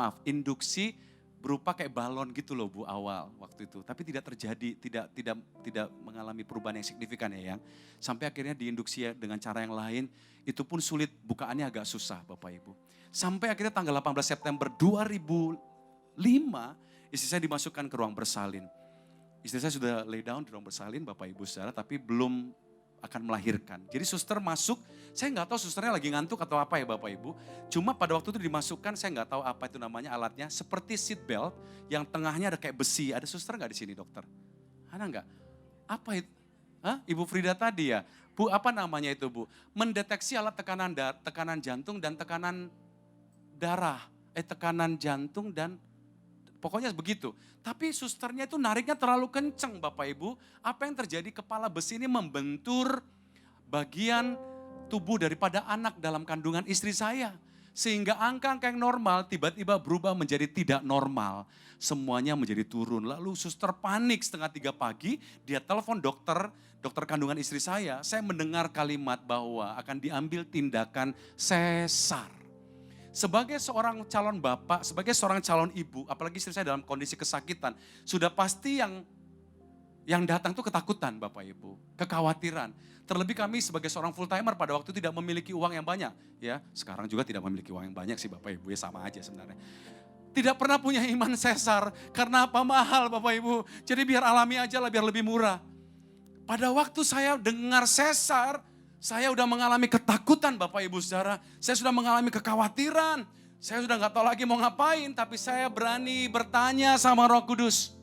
berupa kayak balon gitu loh Bu awal waktu itu. Tapi tidak terjadi, tidak mengalami perubahan yang signifikan ya yang. Sampai akhirnya diinduksi ya dengan cara yang lain, itu pun sulit, bukaannya agak susah Bapak Ibu. Sampai akhirnya tanggal 18 September 2005, istri saya dimasukkan ke ruang bersalin. Istri saya sudah lay down di ruang bersalin Bapak Ibu saudara, tapi belum akan melahirkan. Jadi suster masuk, saya nggak tahu susternya lagi ngantuk atau apa ya Bapak Ibu. Cuma pada waktu itu dimasukkan, saya nggak tahu apa itu namanya alatnya, seperti seat belt yang tengahnya ada kayak besi. Ada suster nggak di sini dokter? Ada nggak? Apa itu? Hah? Ibu Frida tadi ya? Bu, apa namanya itu Bu? Mendeteksi alat tekanan jantung dan tekanan darah. Tekanan jantung dan pokoknya begitu. Tapi susternya itu nariknya terlalu kenceng Bapak Ibu. Apa yang terjadi, kepala besi ini membentur bagian tubuh daripada anak dalam kandungan istri saya. Sehingga angka-angka yang normal tiba-tiba berubah menjadi tidak normal. Semuanya menjadi turun. Lalu suster panik 2:30 pagi, dia telepon dokter kandungan istri saya. Saya mendengar kalimat bahwa akan diambil tindakan sesar. Sebagai seorang calon bapak, sebagai seorang calon ibu, apalagi istri saya dalam kondisi kesakitan, sudah pasti yang datang itu ketakutan Bapak Ibu, kekhawatiran. Terlebih kami sebagai seorang full timer pada waktu itu tidak memiliki uang yang banyak, ya. Sekarang juga tidak memiliki uang yang banyak sih Bapak Ibu, ya sama aja sebenarnya. Tidak pernah punya iman sesar, karena apa mahal Bapak Ibu. Jadi biar alami aja lah, biar lebih murah. Pada waktu saya dengar sesar, saya sudah mengalami ketakutan Bapak Ibu Saudara. Saya sudah mengalami kekhawatiran. Saya sudah gak tahu lagi mau ngapain. Tapi saya berani bertanya sama Roh Kudus.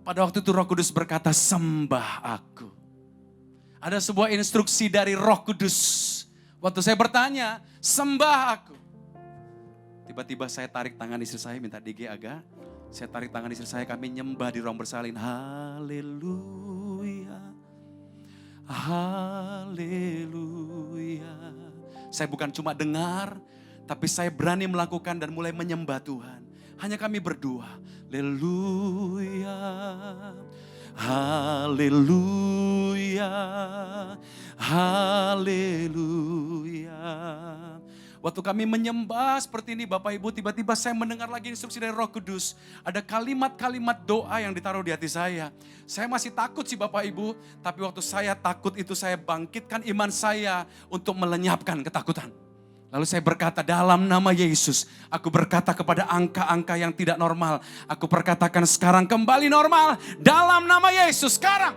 Pada waktu itu Roh Kudus berkata, sembah aku. Ada sebuah instruksi dari Roh Kudus. Waktu saya bertanya, sembah aku. Tiba-tiba saya tarik tangan istri saya, minta DG agak. Saya tarik tangan istri saya, kami nyembah di ruang bersalin. Haleluya. Haleluya. Saya bukan cuma dengar, tapi saya berani melakukan dan mulai menyembah Tuhan. Hanya kami berdua. Haleluya. Haleluya. Haleluya. Waktu kami menyembah seperti ini Bapak Ibu, tiba-tiba saya mendengar lagi instruksi dari Roh Kudus. Ada kalimat-kalimat doa yang ditaruh di hati saya. Saya masih takut sih Bapak Ibu, tapi waktu saya takut itu saya bangkitkan iman saya untuk melenyapkan ketakutan. Lalu saya berkata, dalam nama Yesus, aku berkata kepada angka-angka yang tidak normal. Aku perkatakan sekarang kembali normal, dalam nama Yesus sekarang.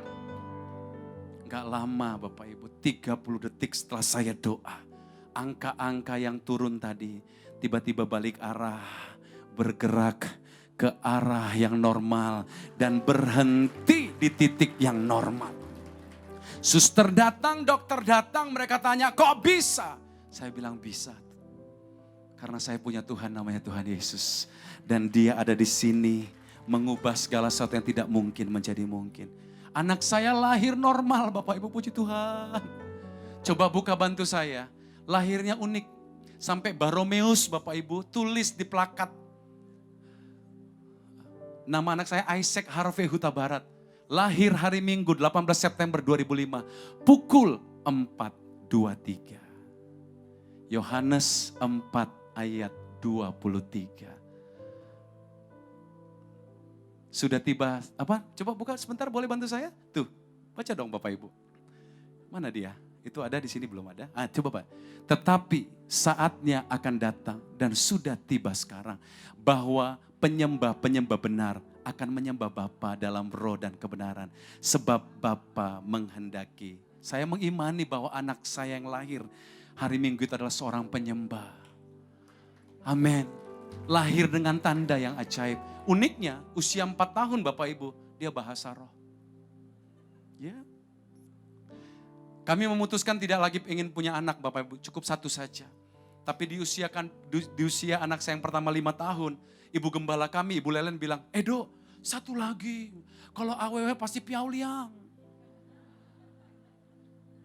Gak lama Bapak Ibu, 30 detik setelah saya doa, angka-angka yang turun tadi tiba-tiba balik arah, bergerak ke arah yang normal dan berhenti di titik yang normal. Suster datang, dokter datang, mereka tanya, kok bisa? Saya bilang bisa. Karena saya punya Tuhan namanya Tuhan Yesus. Dan dia ada di sini mengubah segala sesuatu yang tidak mungkin menjadi mungkin. Anak saya lahir normal, Bapak Ibu, puji Tuhan. Coba buka bantu saya. Lahirnya unik. Sampai Baromeus Bapak Ibu tulis di plakat. Nama anak saya Isaac Harvey Huta Barat. Lahir hari Minggu 18 September 2005. Pukul 4.23. Yohanes 4 ayat 23. Sudah tiba, apa? Coba buka sebentar, boleh bantu saya? Tuh, baca dong Bapak Ibu. Mana dia? Itu ada di sini belum ada? Coba Pak. Tetapi saatnya akan datang dan sudah tiba sekarang. Bahwa penyembah-penyembah benar akan menyembah Bapa dalam roh dan kebenaran. Sebab Bapa menghendaki. Saya mengimani bahwa anak saya yang lahir hari Minggu itu adalah seorang penyembah. Amin. Lahir dengan tanda yang ajaib. Uniknya usia 4 tahun Bapak Ibu, dia bahasa roh. Ya. Kami memutuskan tidak lagi ingin punya anak Bapak Ibu, cukup satu saja. Tapi di usia anak saya yang pertama 5 tahun, ibu gembala kami, Ibu Lelen bilang, Dok, satu lagi. Kalau awewe pasti piauliang.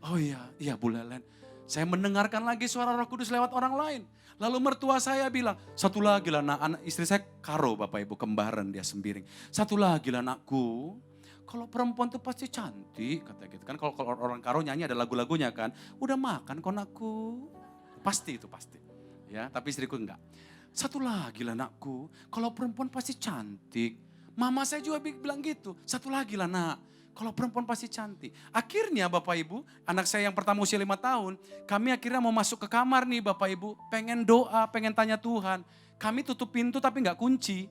Oh iya Bu Lelen. Saya mendengarkan lagi suara Roh Kudus lewat orang lain. Lalu mertua saya bilang, satu lagi lah anak istri saya Karo Bapak Ibu, kembaran dia sembiring. Satu lagi lah anakku, kalau perempuan tuh pasti cantik, kata gitu kan. Kalau orang Karo nyanyi ada lagu-lagunya kan, udah makan kok anakku. Pasti itu pasti. Ya, tapi istriku enggak. Satu lagi lah anakku, kalau perempuan pasti cantik. Mama saya juga bilang gitu, satu lagi lah nak. Kalau perempuan pasti cantik. Akhirnya Bapak Ibu, anak saya yang pertama usia 5 tahun, kami akhirnya mau masuk ke kamar nih Bapak Ibu. Pengen doa, pengen tanya Tuhan. Kami tutup pintu tapi gak kunci.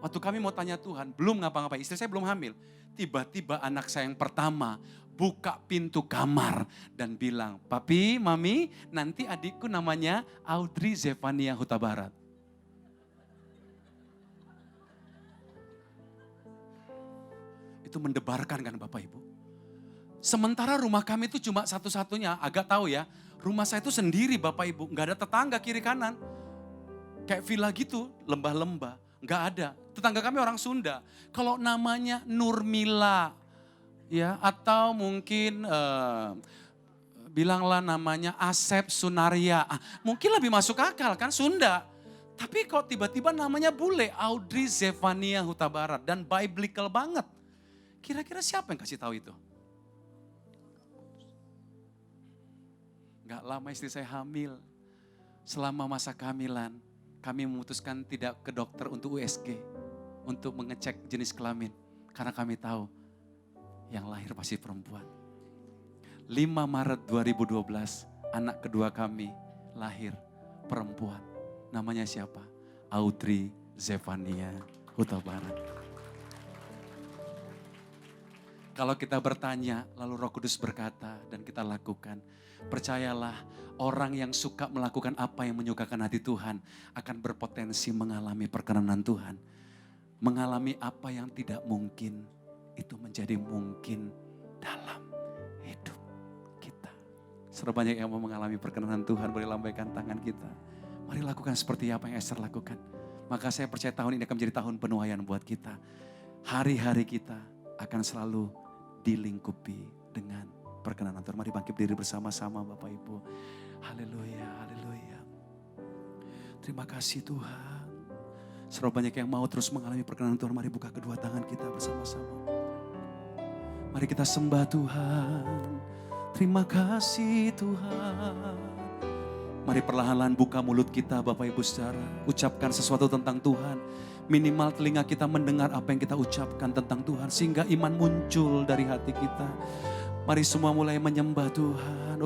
Waktu kami mau tanya Tuhan, belum ngapa-ngapain, istri saya belum hamil. Tiba-tiba anak saya yang pertama buka pintu kamar dan bilang, Papi, Mami, nanti adikku namanya Audrey Zefania Huta Barat. Itu mendebarkan kan Bapak Ibu. Sementara rumah kami itu cuma satu-satunya, agak tahu ya. Rumah saya itu sendiri Bapak Ibu, gak ada tetangga kiri kanan. Kayak villa gitu, lembah-lembah, gak ada. Tetangga kami orang Sunda. Kalau namanya Nurmila, ya atau mungkin bilanglah namanya Asep Sunaria. Mungkin lebih masuk akal kan Sunda. Tapi kok tiba-tiba namanya bule, Audrey Zefania Huta Barat. Dan biblical banget. Kira-kira siapa yang kasih tahu itu? Gak lama istri saya hamil. Selama masa kehamilan, kami memutuskan tidak ke dokter untuk USG. Untuk mengecek jenis kelamin. Karena kami tahu yang lahir pasti perempuan. 5 Maret 2012, anak kedua kami lahir perempuan. Namanya siapa? Audrey Zefania Huta Barat. Kalau kita bertanya, lalu Roh Kudus berkata dan kita lakukan. Percayalah, orang yang suka melakukan apa yang menyukakan hati Tuhan akan berpotensi mengalami perkenanan Tuhan. Mengalami apa yang tidak mungkin, itu menjadi mungkin dalam hidup Saudara banyak yang mau mengalami perkenanan Tuhan, boleh lambaikan tangan kita. Mari lakukan seperti apa yang Esther lakukan. Maka saya percaya tahun ini akan menjadi tahun penuaian buat kita. Hari-hari kita akan selalu dilingkupi dengan perkenanan Tuhan. Mari bangkit berdiri bersama-sama Bapak Ibu. Haleluya, haleluya. Terima kasih Tuhan. Saudara banyak yang mau terus mengalami perkenanan Tuhan. Mari buka kedua tangan kita bersama-sama. Mari kita sembah Tuhan. Terima kasih Tuhan. Mari perlahan-lahan buka mulut kita Bapak Ibu Saudara. Ucapkan sesuatu tentang Tuhan. Minimal telinga kita mendengar apa yang kita ucapkan tentang Tuhan. Sehingga iman muncul dari hati kita. Mari semua mulai menyembah Tuhan.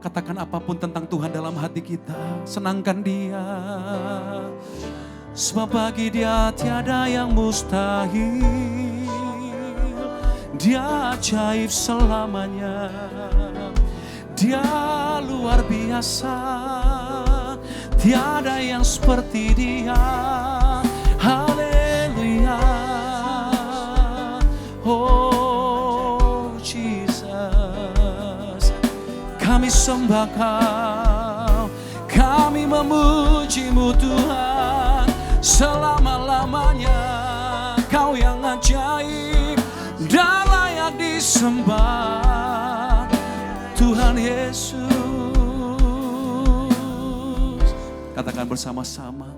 Katakan apapun tentang Tuhan dalam hati kita. Senangkan Dia. Sebab bagi Dia tiada yang mustahil. Dia ajaib selamanya. Dia luar biasa. Tiada yang seperti Dia. Haleluya. Oh Jesus, kami sembah Kau, kami memuji-Mu Tuhan, selama-lamanya Kau yang ajaib dan layak disembah, Tuhan Yesus. Katakan bersama-sama,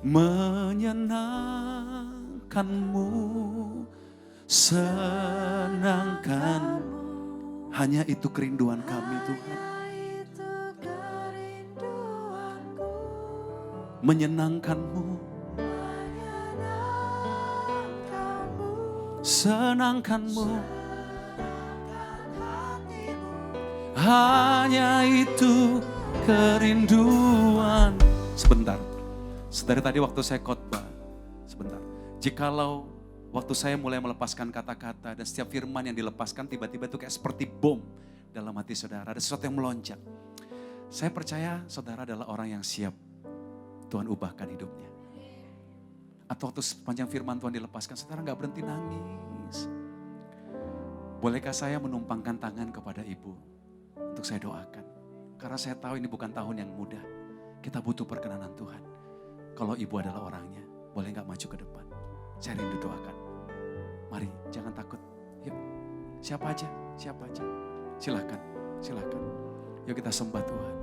menyenangkan-Mu, senangkan, hanya itu kerinduan kami Tuhan. Menyenangkan-Mu, senangkan-Mu, hanya itu kerinduan. Sebentar, dari tadi waktu saya khotbah, sebentar. Jikalau waktu saya mulai melepaskan kata-kata dan setiap firman yang dilepaskan tiba-tiba itu kayak seperti bom dalam hati saudara. Ada sesuatu yang melonjak. Saya percaya saudara adalah orang yang siap Tuhan ubahkan hidupnya. Atau waktu sepanjang firman Tuhan dilepaskan, saudara gak berhenti nangis. Bolehkah saya menumpangkan tangan kepada ibu untuk saya doakan? Karena saya tahu ini bukan tahun yang mudah. Kita butuh perkenanan Tuhan. Kalau ibu adalah orangnya, boleh gak maju ke depan? Saya rindu doakan. Mari, jangan takut. Yuk, siapa aja. Silakan. Yuk kita sembah Tuhan.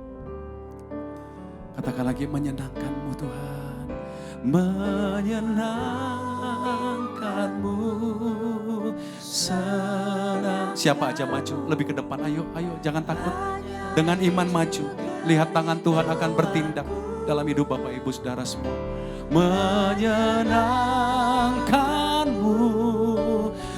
Katakan lagi, menyenangkan-Mu Tuhan. Menyenangkan-Mu. Senang. Siapa aja maju, lebih ke depan. Ayo, jangan takut. Dengan iman maju. Lihat tangan Tuhan akan bertindak dalam hidup Bapak Ibu Saudara semua. Menyenangkan-Mu,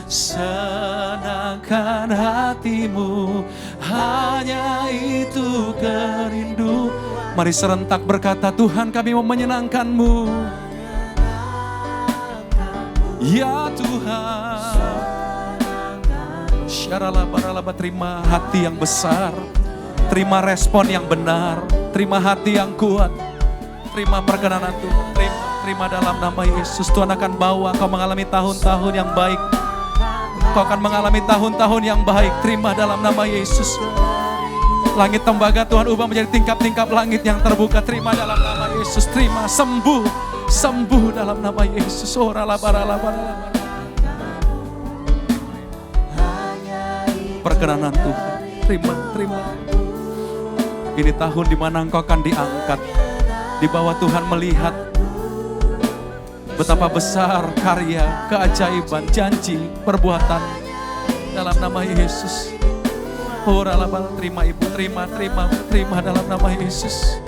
senangkan hatimu, hanya itu kerindu. Mari serentak berkata, Tuhan kami mau menyenangkan-Mu. Ya Tuhan. Syaralabaralaba, terima hati yang besar, terima respon yang benar, terima hati yang kuat, terima perkenanan Tuhan, terima dalam nama Yesus. Tuhan akan bawa kau mengalami tahun-tahun yang baik. Kau akan mengalami tahun-tahun yang baik. Terima dalam nama Yesus. Langit tembaga Tuhan ubah menjadi tingkap-tingkap langit yang terbuka. Terima dalam nama Yesus. Terima, sembuh dalam nama Yesus. Perkenanan Tuhan. Terima. Ini tahun di mana engkau akan diangkat. Di bawah Tuhan melihat betapa besar karya, keajaiban, janji, perbuatan dalam nama Yesus. Terima Ibu, terima dalam nama Yesus.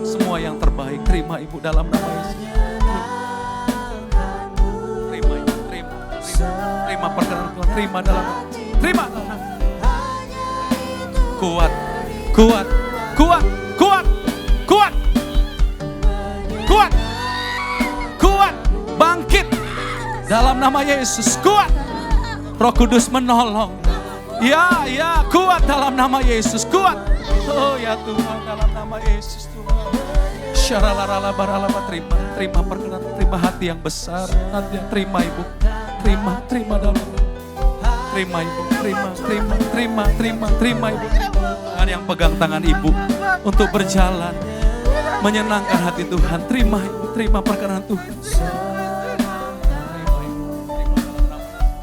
Semua yang terbaik, terima Ibu dalam nama Yesus. Terima Ibu, terima perkenanan Tuhan, terima dalam, terima. Kuat, bangkit dalam nama Yesus, kuat. Roh Kudus menolong. Ya, kuat dalam nama Yesus, kuat. Oh ya Tuhan, dalam nama Yesus Tuhan. Syaralaralabaralaba, terima perkenan, terima hati yang besar, hati yang terima Ibu, terima dalam, terima Ibu, terima Ibu. Tangan yang pegang tangan Ibu untuk berjalan, menyenangkan hati Tuhan, terima Ibu, terima perkenan Tuhan.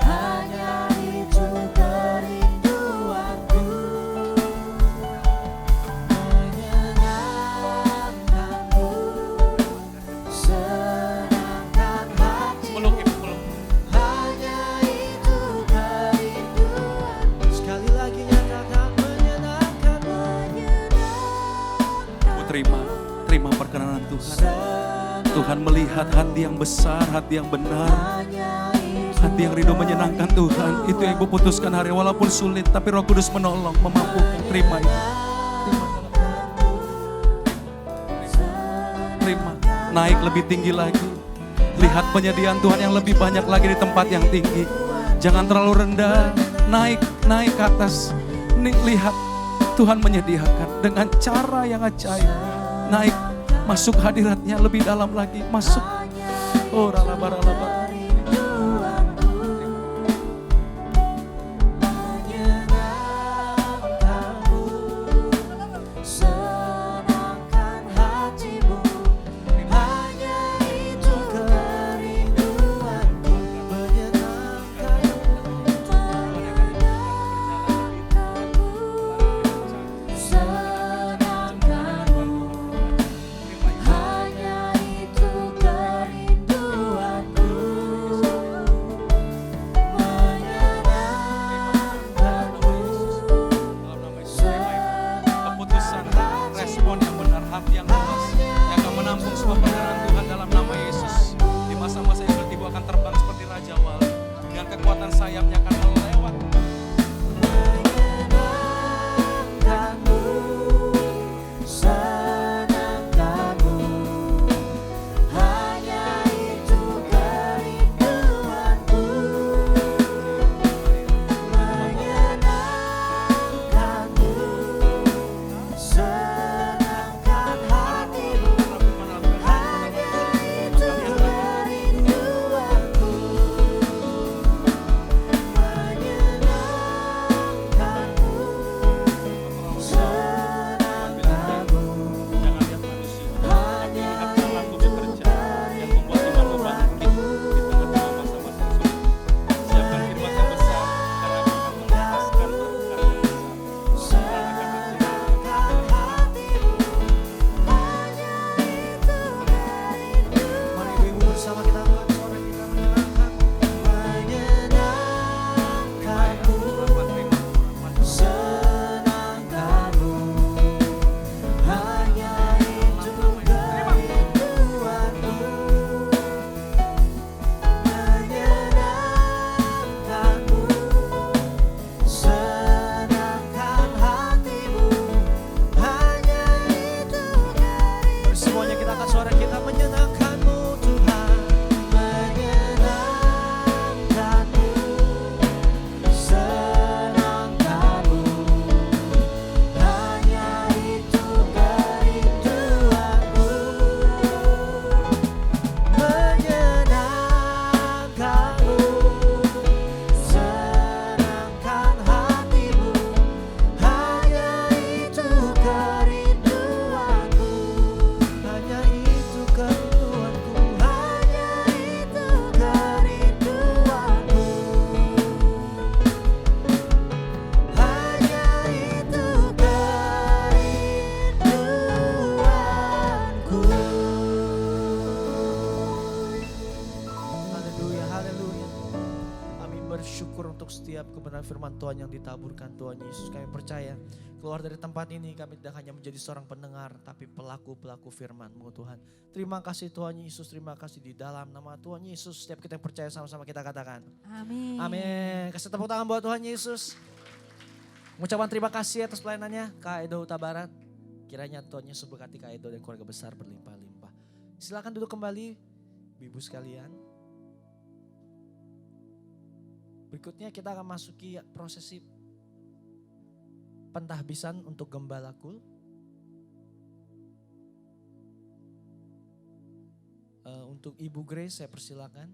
Hanya itu kerinduanku, menyenangkanmu, senangkan hatimu. Peluk Ibu, peluk. Hanya itu kerinduanku. Sekali lagi nyatakan menyenangkanmu. Ibu terima perkenanan Tuhan. Tuhan melihat hati yang besar, hati yang benar, hati yang rindu menyenangkan Tuhan. Itu yang Ibu putuskan hari walaupun sulit, tapi Roh Kudus menolong, memampukan. Terima Ibu. Terima. Naik lebih tinggi lagi. Lihat penyediaan Tuhan yang lebih banyak lagi di tempat yang tinggi. Jangan terlalu rendah. Naik ke atas. Lihat Tuhan menyediakan dengan cara yang ajaib. Naik, masuk hadiratnya lebih dalam lagi. Masuk. Oh, ralaba. Senangkan hatimu, hanya itu kerinduanku, menyenangkanmu, senangkanmu, hanya itu kerinduanku, menyenangkanmu. Keputusan, respon yang benar, hati yang luas, yang akan menampung semua perkenan Tuhan dalam nama Yesus. Di masa-masa yang berat, Ibu akan terbang seperti Raja Wali. Dengan kekuatan sayapnya akan melewat. Menyenangkanmu, senangkanmu, hanya itu kerinduanku, menyenangkanmu, senangkan hatimu, hanya itu kerinduanku, menyenangkanmu, senangkanmu, Jangan lihat manusia. hanya Lihat Tuhan itu bekerja yang membuat iman lu bangkit di tengah-tengah masa-masa yang sulit. Siapkan khidmat yang besar karena Aku akan melepaskan berkat yang besar. senangkan hatimu, hanya itu kerinduanku. Mari Ibu bersama kita angkat suara kita menyenangkanmu. Menyenangkanmu, senangkanmu, hanya itu kerinduanku, menyenangkanmu, senangkan hatimu, hanya itu kerinduanku. Semuanya kita angkat suara kita menyenangkanmu Tuhan. Menyenangkanmu, senangkanmu, hanya itu kerinduanku, menyenangkanmu, senangkan hatimu, hanya itu kerinduanku, Hanya itu kerinduanku. hanya itu kerinduanku, hanya itu kerinduanku. Haleluya, haleluya. Kami bersyukur untuk setiap kebenaran firman Tuhan yang ditaburkan Tuhan Yesus. Kami percaya keluar dari tempat ini kami tidak hanya menjadi seorang pendengar tapi pelaku-pelaku firman-Mu Tuhan. Terima kasih Tuhan Yesus, terima kasih di dalam nama Tuhan Yesus. Setiap kita yang percaya sama-sama kita katakan. Amin. Amin. Kasih tepuk tangan buat Tuhan Yesus. Mengucapkan terima kasih atas pelayanannya Kak Edo Huta Barat. Kiranya Tuhan Yesus berkati Kak Edo dan keluarga besar berlimpah-limpah. Silakan duduk kembali Ibu sekalian. Berikutnya kita akan masuki prosesi pentahbisan untuk Gembala Kul. Untuk Ibu Grace saya persilakan.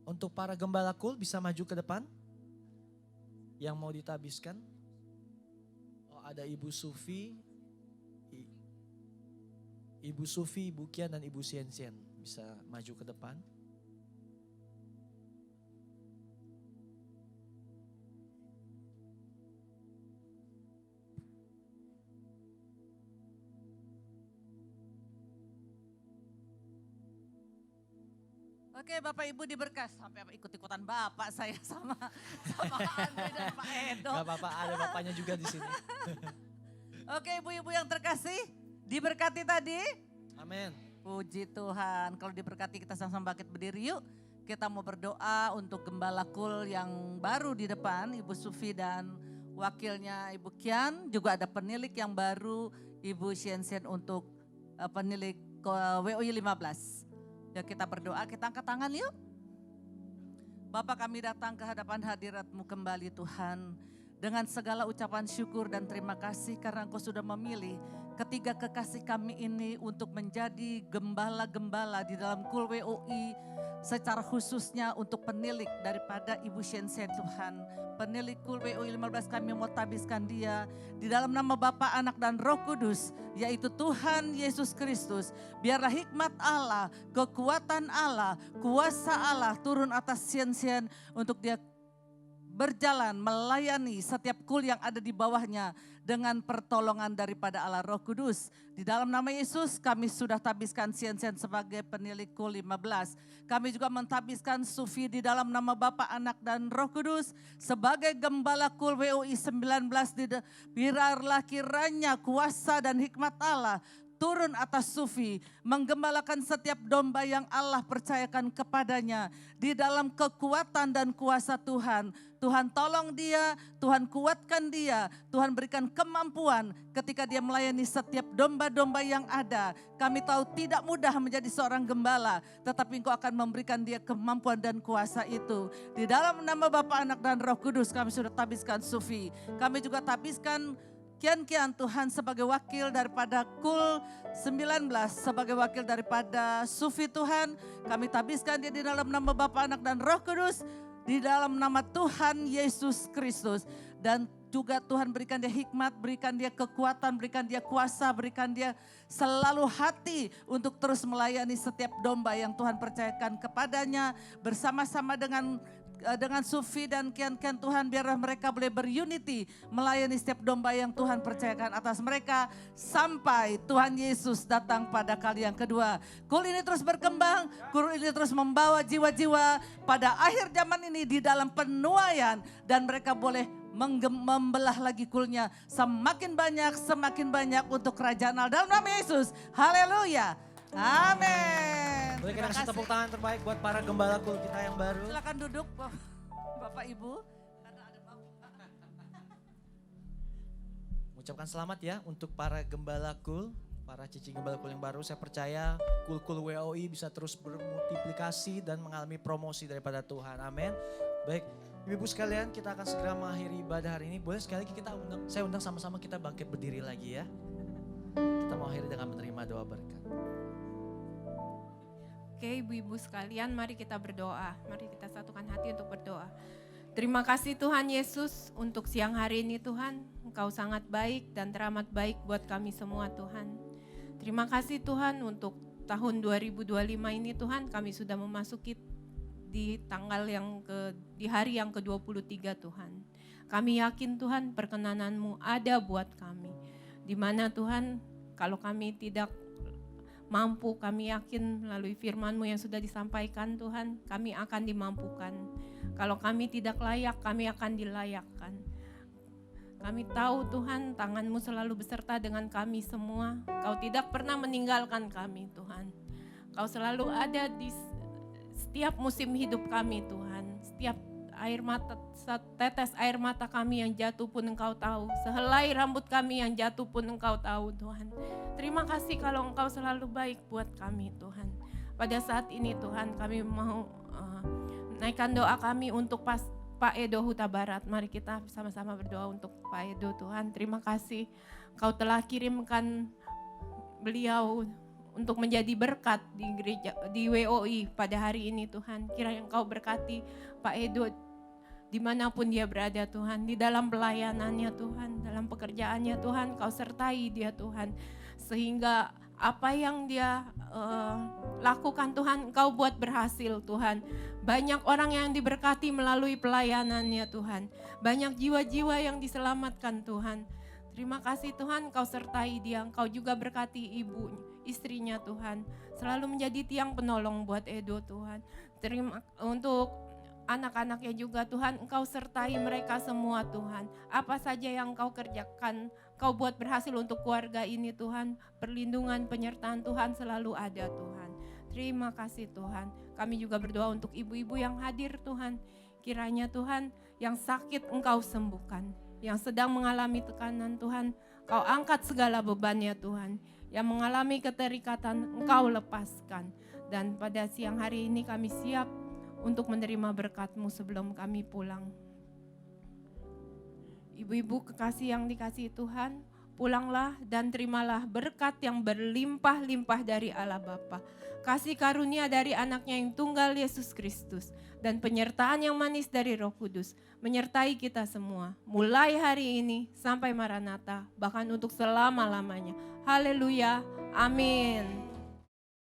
Untuk para Gembala Kul bisa maju ke depan. Yang mau ditabiskan. Oh, ada Ibu Sufi, Ibu Sufi, Ibu Kian, dan Ibu Sien bisa maju ke depan. Oke, Bapak Ibu diberkas. Sampai ikut-ikutan Bapak saya sama Andre dan Pak Edo. Gak apa-apa, ada bapaknya juga di sini. Oke, ibu-ibu yang terkasih, diberkati tadi. Amin. Puji Tuhan. Kalau diberkati kita sama-sama bangkit berdiri yuk. Kita mau berdoa untuk Gembala Kul yang baru di depan, Ibu Sufi dan wakilnya Ibu Kian. Juga ada penilik yang baru, Ibu Sien untuk penilik WOI 15. Ya kita berdoa, kita angkat tangan yuk. Bapak, kami datang ke hadapan hadirat-Mu kembali Tuhan. Dengan segala ucapan syukur dan terima kasih karena Engkau sudah memilih ketiga kekasih kami ini untuk menjadi gembala-gembala di dalam Kul WOI, secara khususnya untuk penilik daripada Ibu Sien Tuhan. Penilik Kul WOI 15 kami mau tabiskan dia di dalam nama Bapa, Anak dan Roh Kudus, yaitu Tuhan Yesus Kristus. Biarlah hikmat Allah, kekuatan Allah, kuasa Allah turun atas Sien untuk dia berjalan melayani setiap kul yang ada di bawahnya dengan pertolongan daripada Allah Roh Kudus. Di dalam nama Yesus kami sudah tabiskan Sien sebagai penilik kul 15. Kami juga mentabiskan Sufi di dalam nama Bapa, Anak dan Roh Kudus sebagai gembala kul WOI 19. Biarlah kiranya kuasa dan hikmat Allah turun atas Sufi, menggembalakan setiap domba yang Allah percayakan kepadanya di dalam kekuatan dan kuasa Tuhan. Tuhan tolong dia, Tuhan kuatkan dia, Tuhan berikan kemampuan ketika dia melayani setiap domba-domba yang ada. Kami tahu tidak mudah menjadi seorang gembala, tetapi Engkau akan memberikan dia kemampuan dan kuasa itu. Di dalam nama Bapa, Anak dan Roh Kudus kami sudah tabiskan Sufi. Kami juga tabiskan Kian Tuhan sebagai wakil daripada Kul 19, sebagai wakil daripada Sufi Tuhan. Kami tabiskan dia di dalam nama Bapa, Anak dan Roh Kudus, di dalam nama Tuhan Yesus Kristus. Dan juga Tuhan berikan dia hikmat, berikan dia kekuatan, berikan dia kuasa, berikan dia selalu hati untuk terus melayani setiap domba yang Tuhan percayakan kepadanya. Bersama-sama dengan Sufi dan Kian Tuhan, biarlah mereka boleh berunity melayani setiap domba yang Tuhan percayakan atas mereka sampai Tuhan Yesus datang pada kali yang kedua. Kul ini terus berkembang, kul ini terus membawa jiwa-jiwa pada akhir zaman ini di dalam penuaian, dan mereka boleh membelah lagi kulnya semakin banyak untuk kerajaan Allah dalam nama Yesus. Haleluya. Amin. Boleh kita kasih tepuk tangan terbaik buat para gembala kul kita yang baru. Silakan duduk Bapak Ibu. Karena ada Mengucapkan selamat ya untuk para gembala kul, para cicing gembala kul yang baru. Saya percaya kul-kul WOI bisa terus bermultiplikasi dan mengalami promosi daripada Tuhan. Amin. Baik, Ibu sekalian, kita akan segera mengakhiri ibadah hari ini. Boleh sekali lagi saya undang sama-sama kita bangkit berdiri lagi ya. Kita mau akhiri dengan menerima doa berkat. Oke, ibu-ibu sekalian, mari kita berdoa. Mari kita satukan hati untuk berdoa. Terima kasih Tuhan Yesus untuk siang hari ini Tuhan. Engkau sangat baik dan teramat baik buat kami semua Tuhan. Terima kasih Tuhan untuk tahun 2025 ini Tuhan, kami sudah memasuki di hari yang ke-23 Tuhan. Kami yakin Tuhan perkenanan-Mu ada buat kami. Di mana Tuhan, kalau kami tidak mampu, kami yakin melalui firman-Mu yang sudah disampaikan Tuhan, kami akan dimampukan. Kalau kami tidak layak, kami akan dilayakkan. Kami tahu Tuhan, tangan-Mu selalu beserta dengan kami semua. Kau tidak pernah meninggalkan kami Tuhan. Kau selalu ada di setiap musim hidup kami Tuhan. Setiap setetes air mata kami yang jatuh pun Engkau tahu. Sehelai rambut kami yang jatuh pun Engkau tahu Tuhan. Terima kasih kalau Engkau selalu baik buat kami Tuhan. Pada saat ini Tuhan kami mau naikkan doa kami untuk Pak Edo Huta Barat. Mari kita sama-sama berdoa untuk Pak Edo Tuhan. Terima kasih Kau telah kirimkan beliau untuk menjadi berkat di gereja di WOI pada hari ini Tuhan. Kiranya Engkau berkati Pak Edo dimanapun dia berada Tuhan. Di dalam pelayanannya Tuhan, dalam pekerjaannya Tuhan, Kau sertai dia Tuhan. Sehingga apa yang dia lakukan Tuhan, Engkau buat berhasil Tuhan. Banyak orang yang diberkati melalui pelayanannya Tuhan. Banyak jiwa-jiwa yang diselamatkan Tuhan. Terima kasih Tuhan, Kau sertai dia. Engkau juga berkati istrinya Tuhan. Selalu menjadi tiang penolong buat Edo Tuhan. Terima untuk anak-anaknya juga Tuhan, Engkau sertai mereka semua Tuhan. Apa saja yang Engkau kerjakan, Kau buat berhasil untuk keluarga ini Tuhan. Perlindungan, penyertaan Tuhan selalu ada Tuhan. Terima kasih Tuhan. Kami juga berdoa untuk ibu-ibu yang hadir Tuhan. Kiranya Tuhan yang sakit Engkau sembuhkan. Yang sedang mengalami tekanan Tuhan, Kau angkat segala bebannya Tuhan. Yang mengalami keterikatan Engkau lepaskan. Dan pada siang hari ini kami siap untuk menerima berkat-Mu sebelum kami pulang. Ibu-ibu kekasih yang dikasihi Tuhan, pulanglah dan terimalah berkat yang berlimpah-limpah dari Allah Bapa. Kasih karunia dari anaknya yang tunggal Yesus Kristus. Dan penyertaan yang manis dari Roh Kudus menyertai kita semua. Mulai hari ini sampai Maranatha, bahkan untuk selama-lamanya. Haleluya, amin.